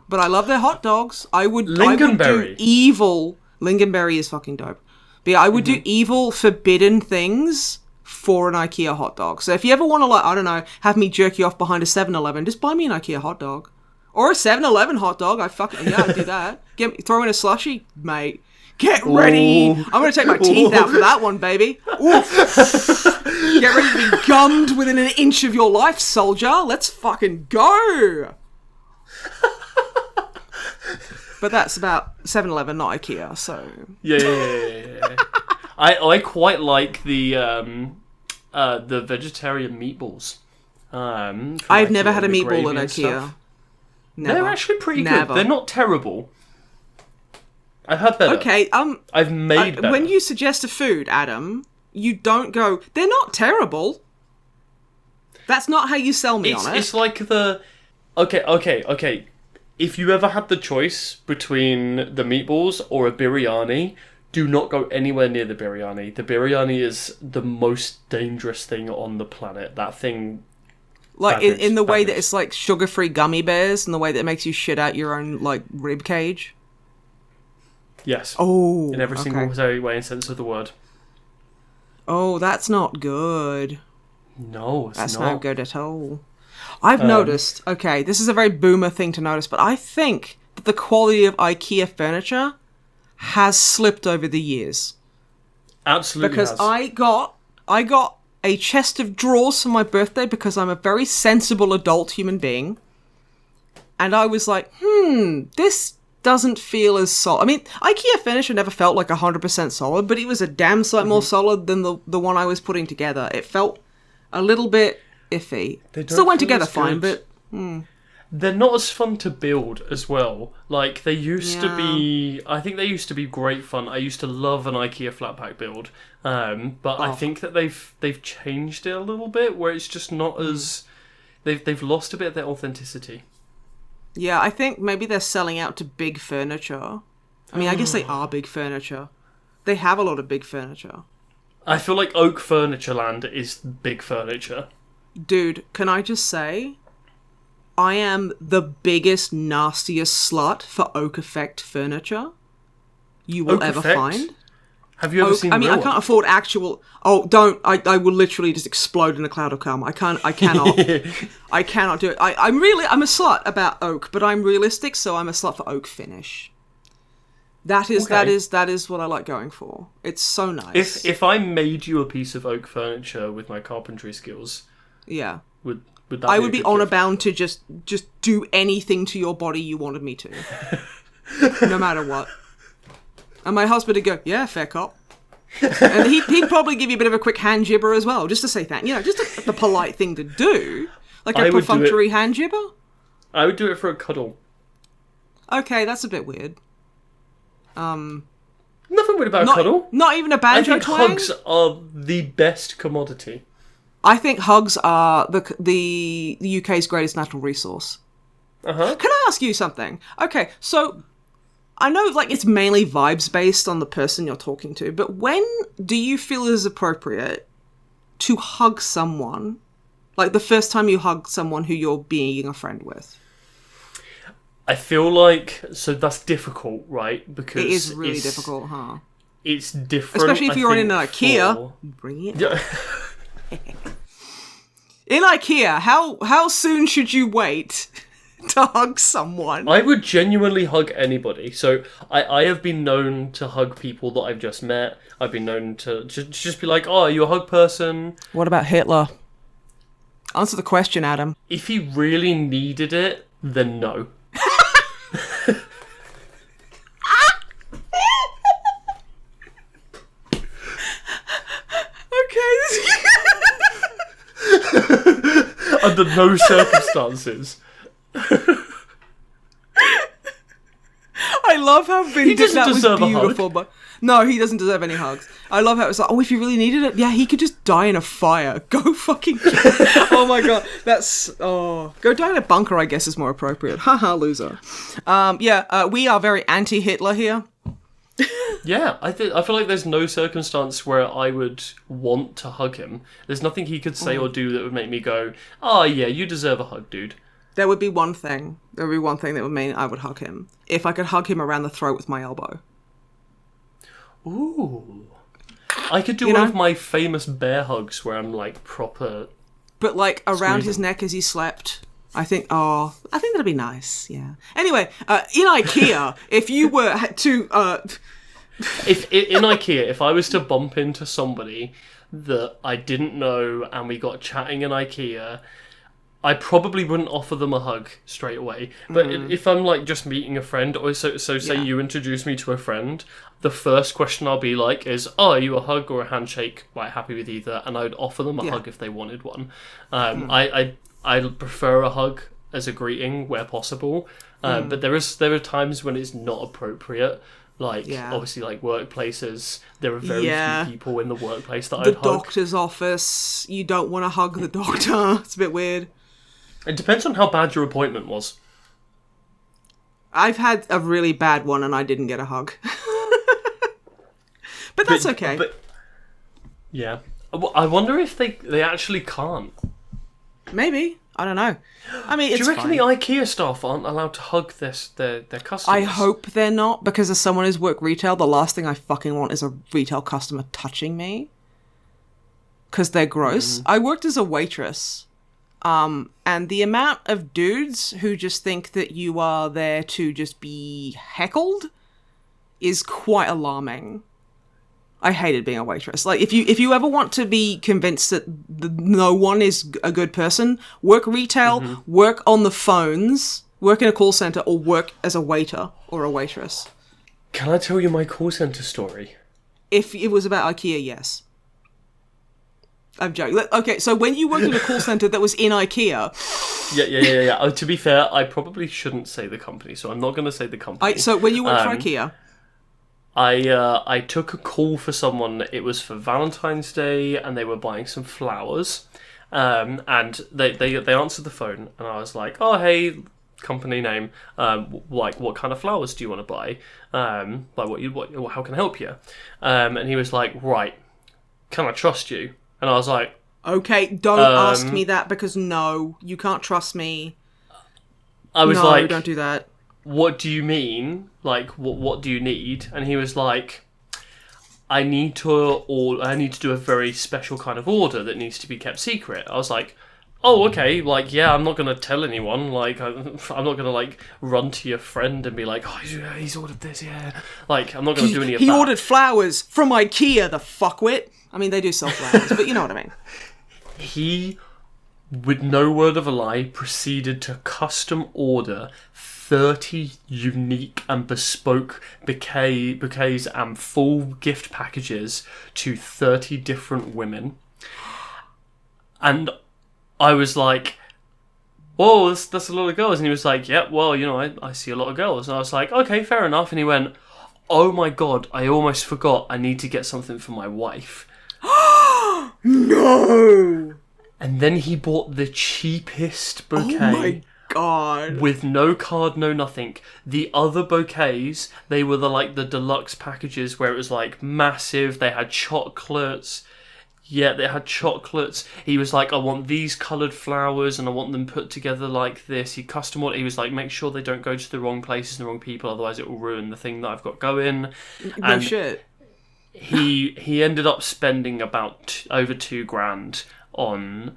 But I love their hot dogs. I would do evil. Lingonberry is fucking dope. But yeah, I would do evil, forbidden things for an IKEA hot dog. So if you ever want to, like, I don't know, have me jerk you off behind a 7-Eleven, just buy me an IKEA hot dog. Or a 7-Eleven hot dog. I'd do that. Throw in a slushie, mate. Get ready. I'm going to take my teeth out for that one, baby. Oof. Get ready to be gummed within an inch of your life, soldier. Let's fucking go. But that's about 7-Eleven, not IKEA, so... Yeah. I quite like the vegetarian meatballs. I've never had a meatball at IKEA. Never. They're actually pretty good. They're not terrible. I've had better. Okay, I've made better. When you suggest a food, Adam, you don't go, they're not terrible. That's not how you sell me on it. It's like the... Okay. If you ever had the choice between the meatballs or a biryani, do not go anywhere near the biryani. The biryani is the most dangerous thing on the planet. That thing... Like, in the way that it's like sugar-free gummy bears, and the way that it makes you shit out your own, like, rib cage? Yes. Oh, in every single way and sense of the word. Oh, that's not good. No, that's not good at all. I've noticed, okay, this is a very boomer thing to notice, but I think that the quality of IKEA furniture has slipped over the years. Absolutely because has. I got a chest of drawers for my birthday because I'm a very sensible adult human being. And I was like, this doesn't feel as solid. I mean, IKEA furniture never felt like 100% solid, but it was a damn sight more solid than the one I was putting together. It felt a little bit iffy. Still went together fine, but... They're not as fun to build as well. Like, they used to be... I think they used to be great fun. I used to love an IKEA flat pack build. But I think that they've changed it a little bit, where it's just not as... They've lost a bit of their authenticity. Yeah, I think maybe they're selling out to big furniture. I mean, I guess they are big furniture. They have a lot of big furniture. I feel like Oak Furniture Land is big furniture. Dude, can I just say... I am the biggest, nastiest slut for Oak Effect furniture you will ever find. Have you ever seen I can't afford actual... Oh, don't. I will literally just explode in a cloud of cum. I cannot. I cannot do it. I'm a slut about oak, but I'm realistic, so I'm a slut for oak finish. That is what I like going for. It's so nice. If I made you a piece of oak furniture with my carpentry skills... Yeah. Would that I would be honor bound to just do anything to your body you wanted me to. No matter what. And my husband would go, yeah, fair cop. And he'd probably give you a bit of a quick hand jibber as well, just to say thank you. Just the polite thing to do. Like a perfunctory hand jibber. I would do it for a cuddle. Okay, that's a bit weird. Nothing weird about a cuddle. Not even a banjo I think twang? hugs are the best commodity. I think hugs are the UK's greatest natural resource. Uh-huh. Can I ask you something? Okay, so I know like it's mainly vibes based on the person you're talking to, but when do you feel it is appropriate to hug someone? Like the first time you hug someone who you're being a friend with? I feel like... So that's difficult, right? Because it is really difficult, huh? It's different, especially if you're in an IKEA. Bring it. Yeah. In IKEA, how soon should you wait to hug someone? I would genuinely hug anybody. So I have been known to hug people that I've just met. I've been known to just be like, oh, are you a hug person? What about Hitler? Answer the question, Adam. If he really needed it, then no. Under no circumstances. I love how vindictive that was beautiful, a hug. But no, he doesn't deserve any hugs. I love how it's like, oh, if you really needed it, yeah, he could just die in a fire. Go fucking... Oh my god, go die in a bunker, I guess, is more appropriate. Haha, loser. We are very anti-Hitler here. Yeah, I feel like there's no circumstance where I would want to hug him. There's nothing he could say or do that would make me go, oh yeah, you deserve a hug, dude. There would be one thing. There would be one thing that would mean I would hug him. If I could hug him around the throat with my elbow. Ooh. I could do one of my famous bear hugs where I'm like proper... But like around his neck as he slept. I think that'd be nice, yeah. Anyway, in IKEA, if you were to... in IKEA, if I was to bump into somebody that I didn't know and we got chatting in IKEA, I probably wouldn't offer them a hug straight away. But if I'm like just meeting a friend, or say you introduce me to a friend, the first question I'll be like is, "Oh, are you a hug or a handshake? Like happy with either?" And I would offer them a hug if they wanted one. I prefer a hug as a greeting where possible, but there are times when it's not appropriate. Like, obviously, like, workplaces, there are very few people in the workplace that I'd hug. The doctor's office, you don't want to hug the doctor. It's a bit weird. It depends on how bad your appointment was. I've had a really bad one and I didn't get a hug. But that's okay. Yeah. I wonder if they actually can't. Maybe. I don't know. I mean, it's Do you reckon fine. the IKEA staff aren't allowed to hug their customers? I hope they're not, because as someone who's worked retail, the last thing I fucking want is a retail customer touching me. Because they're gross. I worked as a waitress. And the amount of dudes who just think that you are there to just be heckled is quite alarming. I hated being a waitress. Like, if you ever want to be convinced that no one is a good person, work retail, work on the phones, work in a call center, or work as a waiter or a waitress. Can I tell you my call center story? If it was about IKEA, yes. I'm joking. Okay, so when you worked in a call center that was in IKEA... Yeah. Oh, to be fair, I probably shouldn't say the company, so I'm not going to say the company. So when you worked for IKEA... I took a call for someone. It was for Valentine's Day, and they were buying some flowers. And they answered the phone, and I was like, "Oh, hey, company name. Like, what kind of flowers do you want to buy? Like, how can I help you?" And he was like, "Right, can I trust you?" And I was like, "Okay, don't ask me that, because no, you can't trust me." I was like, "Don't do that." "What do you mean? Like, what do you need?" And he was like, I need to do a very special kind of order that needs to be kept secret. I was like, "Oh, okay, like, yeah, I'm not going to tell anyone. Like, I'm not going to, like, run to your friend and be like, oh, yeah, he's ordered this, yeah." Like, I'm not going to do any of that. He ordered flowers from IKEA, the fuckwit. I mean, they do sell flowers, but you know what I mean. He, with no word of a lie, proceeded to custom order 30 unique and bespoke bouquets and full gift packages to 30 different women. And I was like, "Whoa, that's a lot of girls." And he was like, "Yeah, well, you know, I see a lot of girls." And I was like, "Okay, fair enough." And he went, "Oh my god, I almost forgot. I need to get something for my wife." No! And then he bought the cheapest bouquet. Oh my god. With no card, no nothing. The other bouquets, they were the deluxe packages where it was like massive. They had chocolates. Yeah, they had chocolates. He was like, "I want these coloured flowers and I want them put together like this." He custom ordered. He was like, "Make sure they don't go to the wrong places and the wrong people, otherwise it will ruin the thing that I've got going." No shit. He ended up spending about over $2,000 on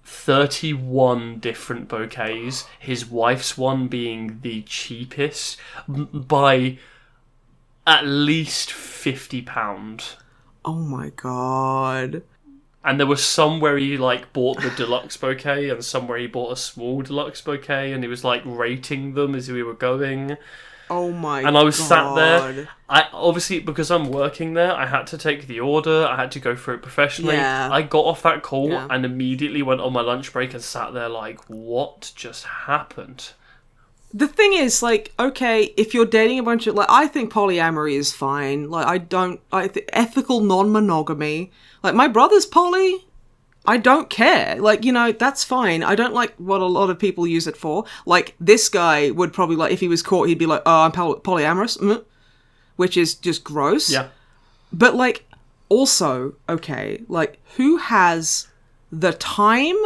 31 different bouquets, his wife's one being the cheapest by at least £50. Oh my god. And there was some where he like bought the deluxe bouquet and some where he bought a small deluxe bouquet, and he was like rating them as we were going. Oh my god. And I was sat there. I obviously, because I'm working there, I had to take the order. I had to go through it professionally. Yeah. I got off that call and immediately went on my lunch break and sat there like, what just happened? The thing is, like, okay, if you're dating a bunch of, like, I think polyamory is fine. Like, ethical non-monogamy. Like, my brother's poly. I don't care. Like, you know, that's fine. I don't like what a lot of people use it for. Like, this guy would probably, like, if he was caught, he'd be like, "Oh, I'm polyamorous," which is just gross. Yeah. But, like, also, okay, like, who has the time,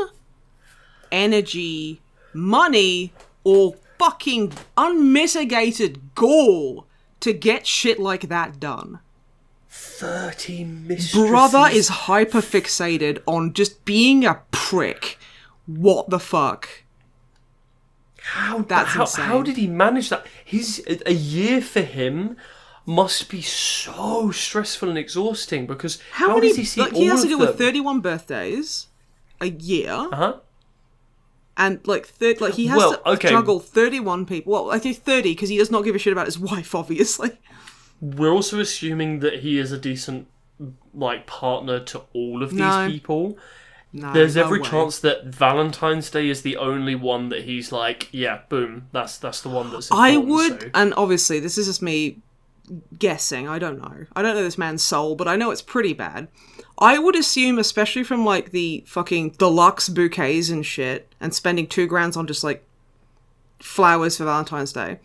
energy, money, or fucking unmitigated gall to get shit like that done? 30 mistresses. Brother is hyper-fixated on just being a prick. What the fuck? That's insane. How did he manage that? A year for him must be so stressful and exhausting, because how does he see all of them? He has to deal with 31 birthdays a year. Uh-huh. And he has to juggle 31 people. Well, I think 30 because he does not give a shit about his wife, obviously. We're also assuming that he is a decent partner to all of these people. No, there's every chance that Valentine's Day is the only one that he's like, yeah, boom, that's the one that's important. I would, and obviously this is just me guessing, I don't know this man's soul, but I know it's pretty bad. I would assume, especially from the fucking deluxe bouquets and shit, and spending $2,000 on just flowers for Valentine's Day,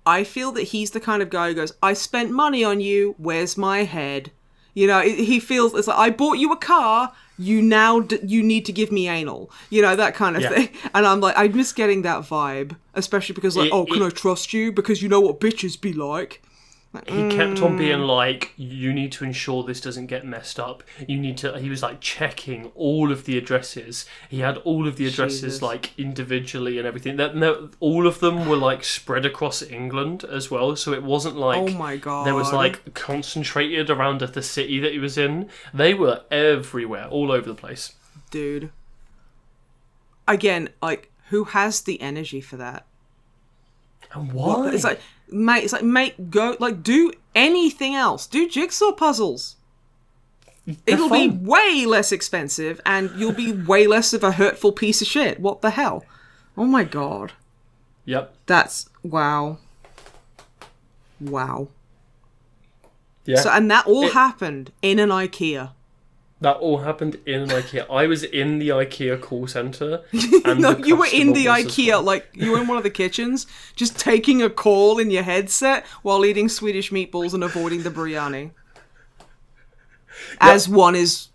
I feel that he's the kind of guy who goes, I spent money on you, where's my head? He feels, it's like, I bought you a car, you need to give me anal. That kind of thing. And I'm like, I'm just getting that vibe. Especially because can I trust you? Because you know what bitches be like. He kept on being like, you need to ensure this doesn't get messed up. He was checking all of the addresses. He had all of the addresses individually and everything. All of them were spread across England as well. So it wasn't oh my God. There was concentrated around the city that he was in. They were everywhere, all over the place. Dude. Again, who has the energy for that? And why? Mate, go, do anything else. Do jigsaw puzzles. It'll be way less expensive, and you'll be way less of a hurtful piece of shit. What the hell? Oh my God. Yep. That's, wow. Wow. Yeah. So, and that all happened in an IKEA. That all happened in an IKEA. I was in the IKEA call centre. No, you were in the IKEA, well. You were in one of the kitchens, just taking a call in your headset while eating Swedish meatballs and avoiding the biryani. Yep. As one is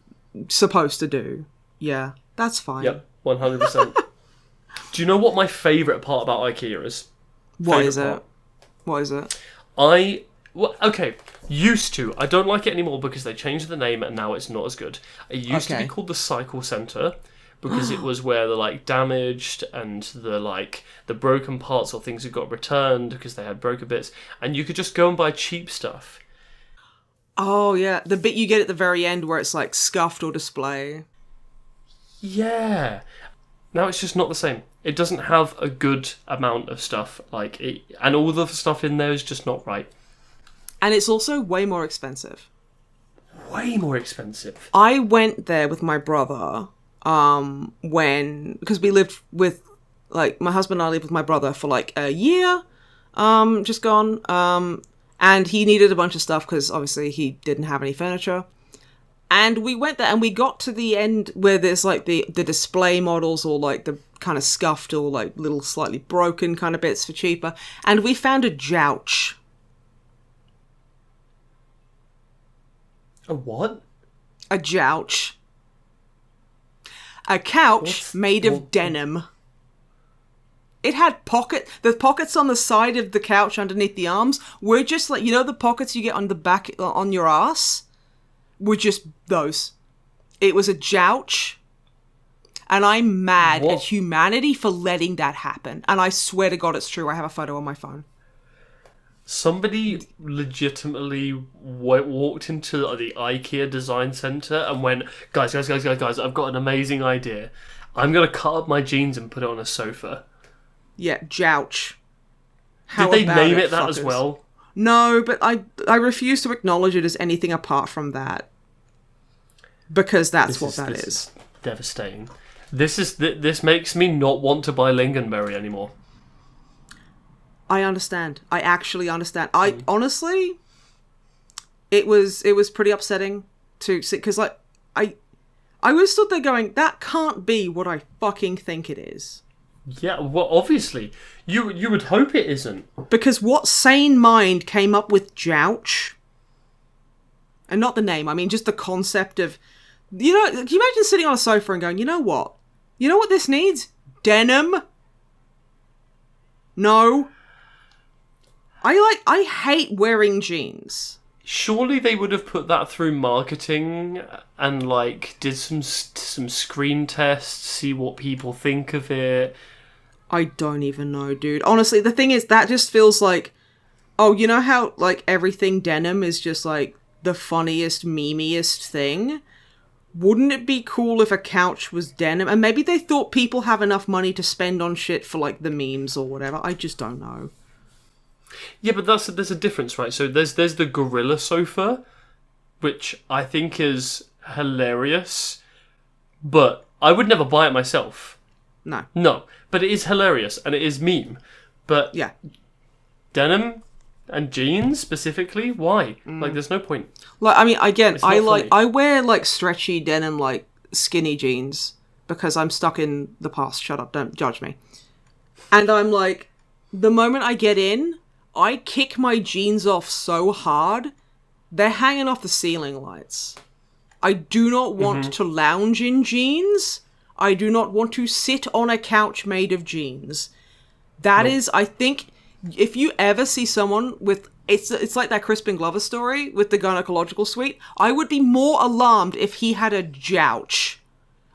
supposed to do. Yeah, that's fine. Yep, 100%. Do you know what my favourite part about IKEA is? What is it? Okay, used to. I don't like it anymore because they changed the name and now it's not as good. It used to be called the Cycle Centre because it was where the damaged and the broken parts or things that got returned because they had broken bits, and you could just go and buy cheap stuff. Oh yeah, the bit you get at the very end where it's scuffed or display. Yeah. Now it's just not the same. It doesn't have a good amount of stuff and all the stuff in there is just not right. And it's also way more expensive. Way more expensive. I went there with my brother because we lived with, my husband and I lived with my brother for a year, just gone. And he needed a bunch of stuff because obviously he didn't have any furniture. And we went there and we got to the end where there's the display models or the kind of scuffed or little slightly broken kind of bits for cheaper. And we found a jouch. A what? A jouch. A couch made of denim. It had the pockets on the side of the couch underneath the arms were just the pockets you get on the back on your ass were just those. It was a jouch. And I'm mad at humanity for letting that happen. And I swear to God it's true. I have a photo on my phone. Somebody legitimately walked into the IKEA design centre and went, guys, I've got an amazing idea. I'm going to cut up my jeans and put it on a sofa. Yeah, jouch. Did they name it that as well? No, but I refuse to acknowledge it as anything apart from that. Because that's what that is. Devastating. This makes me not want to buy Lingonberry anymore. I understand. I actually understand. Honestly, it was pretty upsetting to see, because I was stood there going, that can't be what I fucking think it is. Yeah, well, obviously. You would hope it isn't. Because what sane mind came up with jouch? And not the name, I mean just the concept of, can you imagine sitting on a sofa and going, you know what this needs? Denim? No. I hate wearing jeans. Surely they would have put that through marketing and like did some screen tests, see what people think of it. I don't even know, dude. Honestly, the thing is, that just feels like, oh, you know how like everything denim is just like the funniest, memeiest thing? Wouldn't it be cool if a couch was denim? And maybe they thought people have enough money to spend on shit for like the memes or whatever. I just don't know. Yeah, but there's a difference, right? So there's the gorilla sofa, which I think is hilarious, but I would never buy it myself. No, but it is hilarious and it is meme. But yeah, denim and jeans specifically, why? Like, there's no point. Like, I mean, again, I wear like stretchy denim, like skinny jeans because I'm stuck in the past. Shut up! Don't judge me. And I'm like, the moment I get in, I kick my jeans off so hard, they're hanging off the ceiling lights. I do not want to lounge in jeans. I do not want to sit on a couch made of jeans. That is, I think, if you ever see someone with... It's like that Crispin Glover story with the gynecological suite. I would be more alarmed if he had a jouch.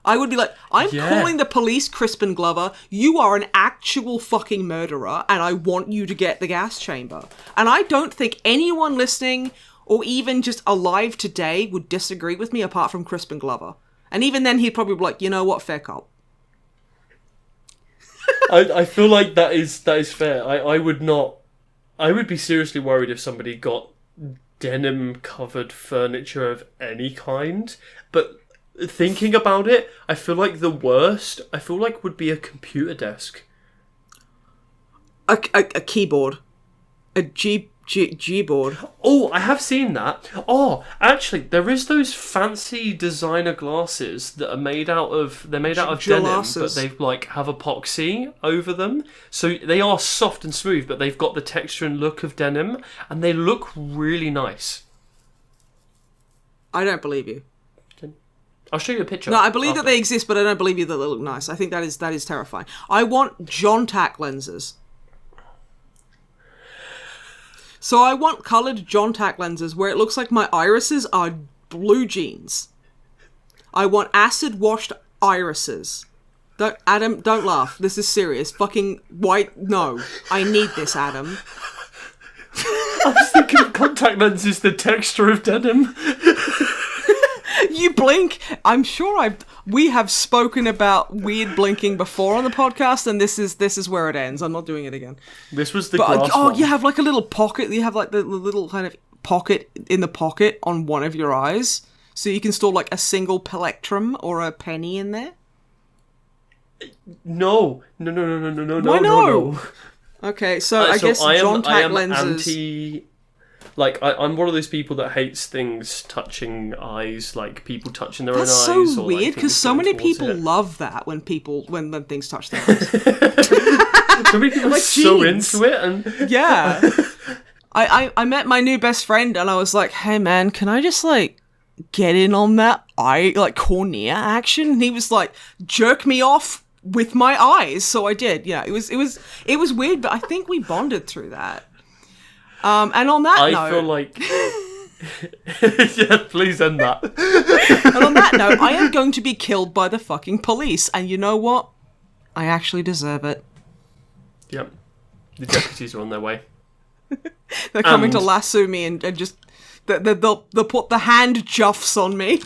I would be like, I'm calling the police, Crispin Glover. You are an actual fucking murderer, and I want you to get the gas chamber. And I don't think anyone listening, or even just alive today, would disagree with me apart from Crispin Glover. And even then, he'd probably be like, you know what, fair cop. I feel like that is fair. I would not... I would be seriously worried if somebody got denim-covered furniture of any kind, but... Thinking about it, I feel like the worst, would be a computer desk. A keyboard. A G-board. Oh, I have seen that. Oh, actually, there is those fancy designer glasses that are made out of... They're made out of denim, but they like have epoxy over them. So they are soft and smooth, but they've got the texture and look of denim, and they look really nice. I don't believe you. I'll show you a picture. No, I believe that they exist, but I don't believe you that they look nice. I think that is terrifying. I want John Tack lenses. So I want coloured John Tack lenses where it looks like my irises are blue jeans. I want acid-washed irises. Adam, don't laugh. This is serious. Fucking white. No. I need this, Adam. I was thinking of contact lenses, the texture of denim. You blink. I'm sure we have spoken about weird blinking before on the podcast, and this is where it ends. I'm not doing it again. This was the glass one. You have like a little pocket. You have like the little kind of pocket in the pocket on one of your eyes, so you can store like a single plectrum or a penny in there. No. Why no? Okay, so I guess John Tack lenses. Like, I'm one of those people that hates things touching eyes, like people touching their own eyes. That's so weird, because so many people love that when things touch their eyes. So many people are so into it. And yeah. I met my new best friend, and I was like, hey man, can I just like get in on that eye, like cornea action? And he was like, jerk me off with my eyes. So I did. Yeah, it was weird, but I think we bonded through that. And on that note... I feel like... yeah, please end that. And on that note, I am going to be killed by the fucking police. And you know what? I actually deserve it. Yep. The deputies are on their way. They're coming to lasso me and just... They'll put the hand juffs on me.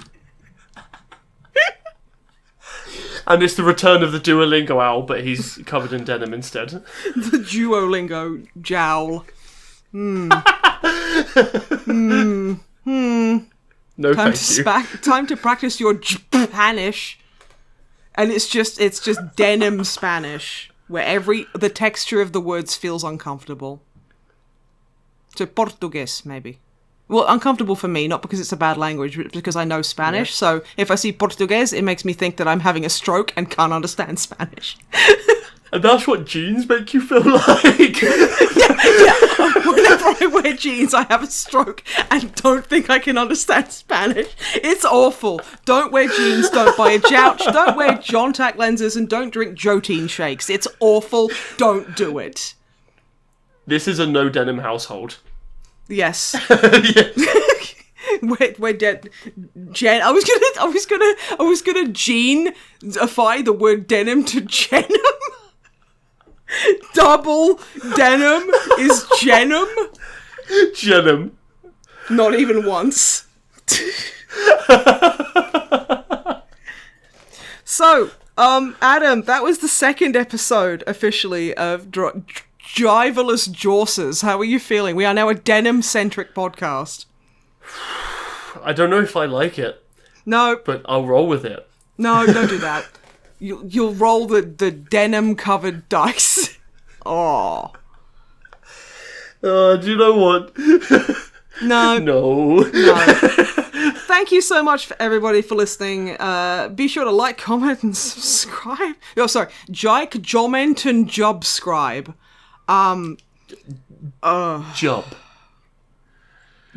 And it's the return of the Duolingo owl, but he's covered in denim instead. The Duolingo jowl. No, thank you. Time to practice your Spanish, and it's just denim Spanish, where the texture of the words feels uncomfortable. So Portuguese, maybe. Well, uncomfortable for me, not because it's a bad language, but because I know Spanish. Yeah. So if I see Portuguese, it makes me think that I'm having a stroke and can't understand Spanish. And that's what jeans make you feel like. yeah. Whenever I wear jeans, I have a stroke and don't think I can understand Spanish. It's awful. Don't wear jeans, don't buy a jouch, don't wear John Tack lenses, and don't drink Jotine shakes. It's awful. Don't do it. This is a no denim household. Yes. Yeah. We're dead. Jen. I was gonna Gene-ify the word denim to Genim. Double denim is Genim. Genim. Not even once. So, Adam, that was the second episode officially of Driverless Jawsers. How are you feeling? We are now a denim-centric podcast. I don't know if I like it. No. But I'll roll with it. No, don't do that. You'll roll the denim-covered dice. Oh. Do you know what? No. No. Thank you so much for everybody for listening. Be sure to like, comment, and subscribe. Oh, sorry. Comment and jubscribe.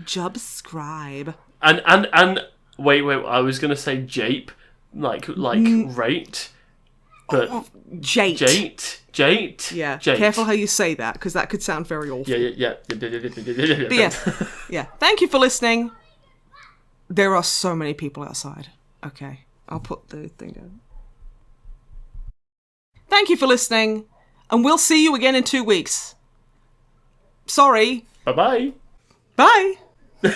Jubscribe. And wait, I was gonna say jape, like rate, but Jate. Yeah, Jate. Careful how you say that, because that could sound very awful. Yeah. But yeah. Thank you for listening. There are so many people outside. Okay, I'll put the thing down. Thank you for listening, and we'll see you again in 2 weeks. Sorry. Bye. Bye. You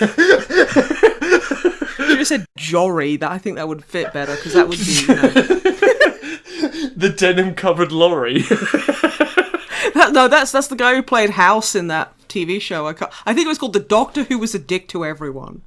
just said Jory. I think that would fit better, because that would be, the denim-covered lorry. No, that's the guy who played House in that TV show. I think it was called The Doctor Who Was a Dick to Everyone.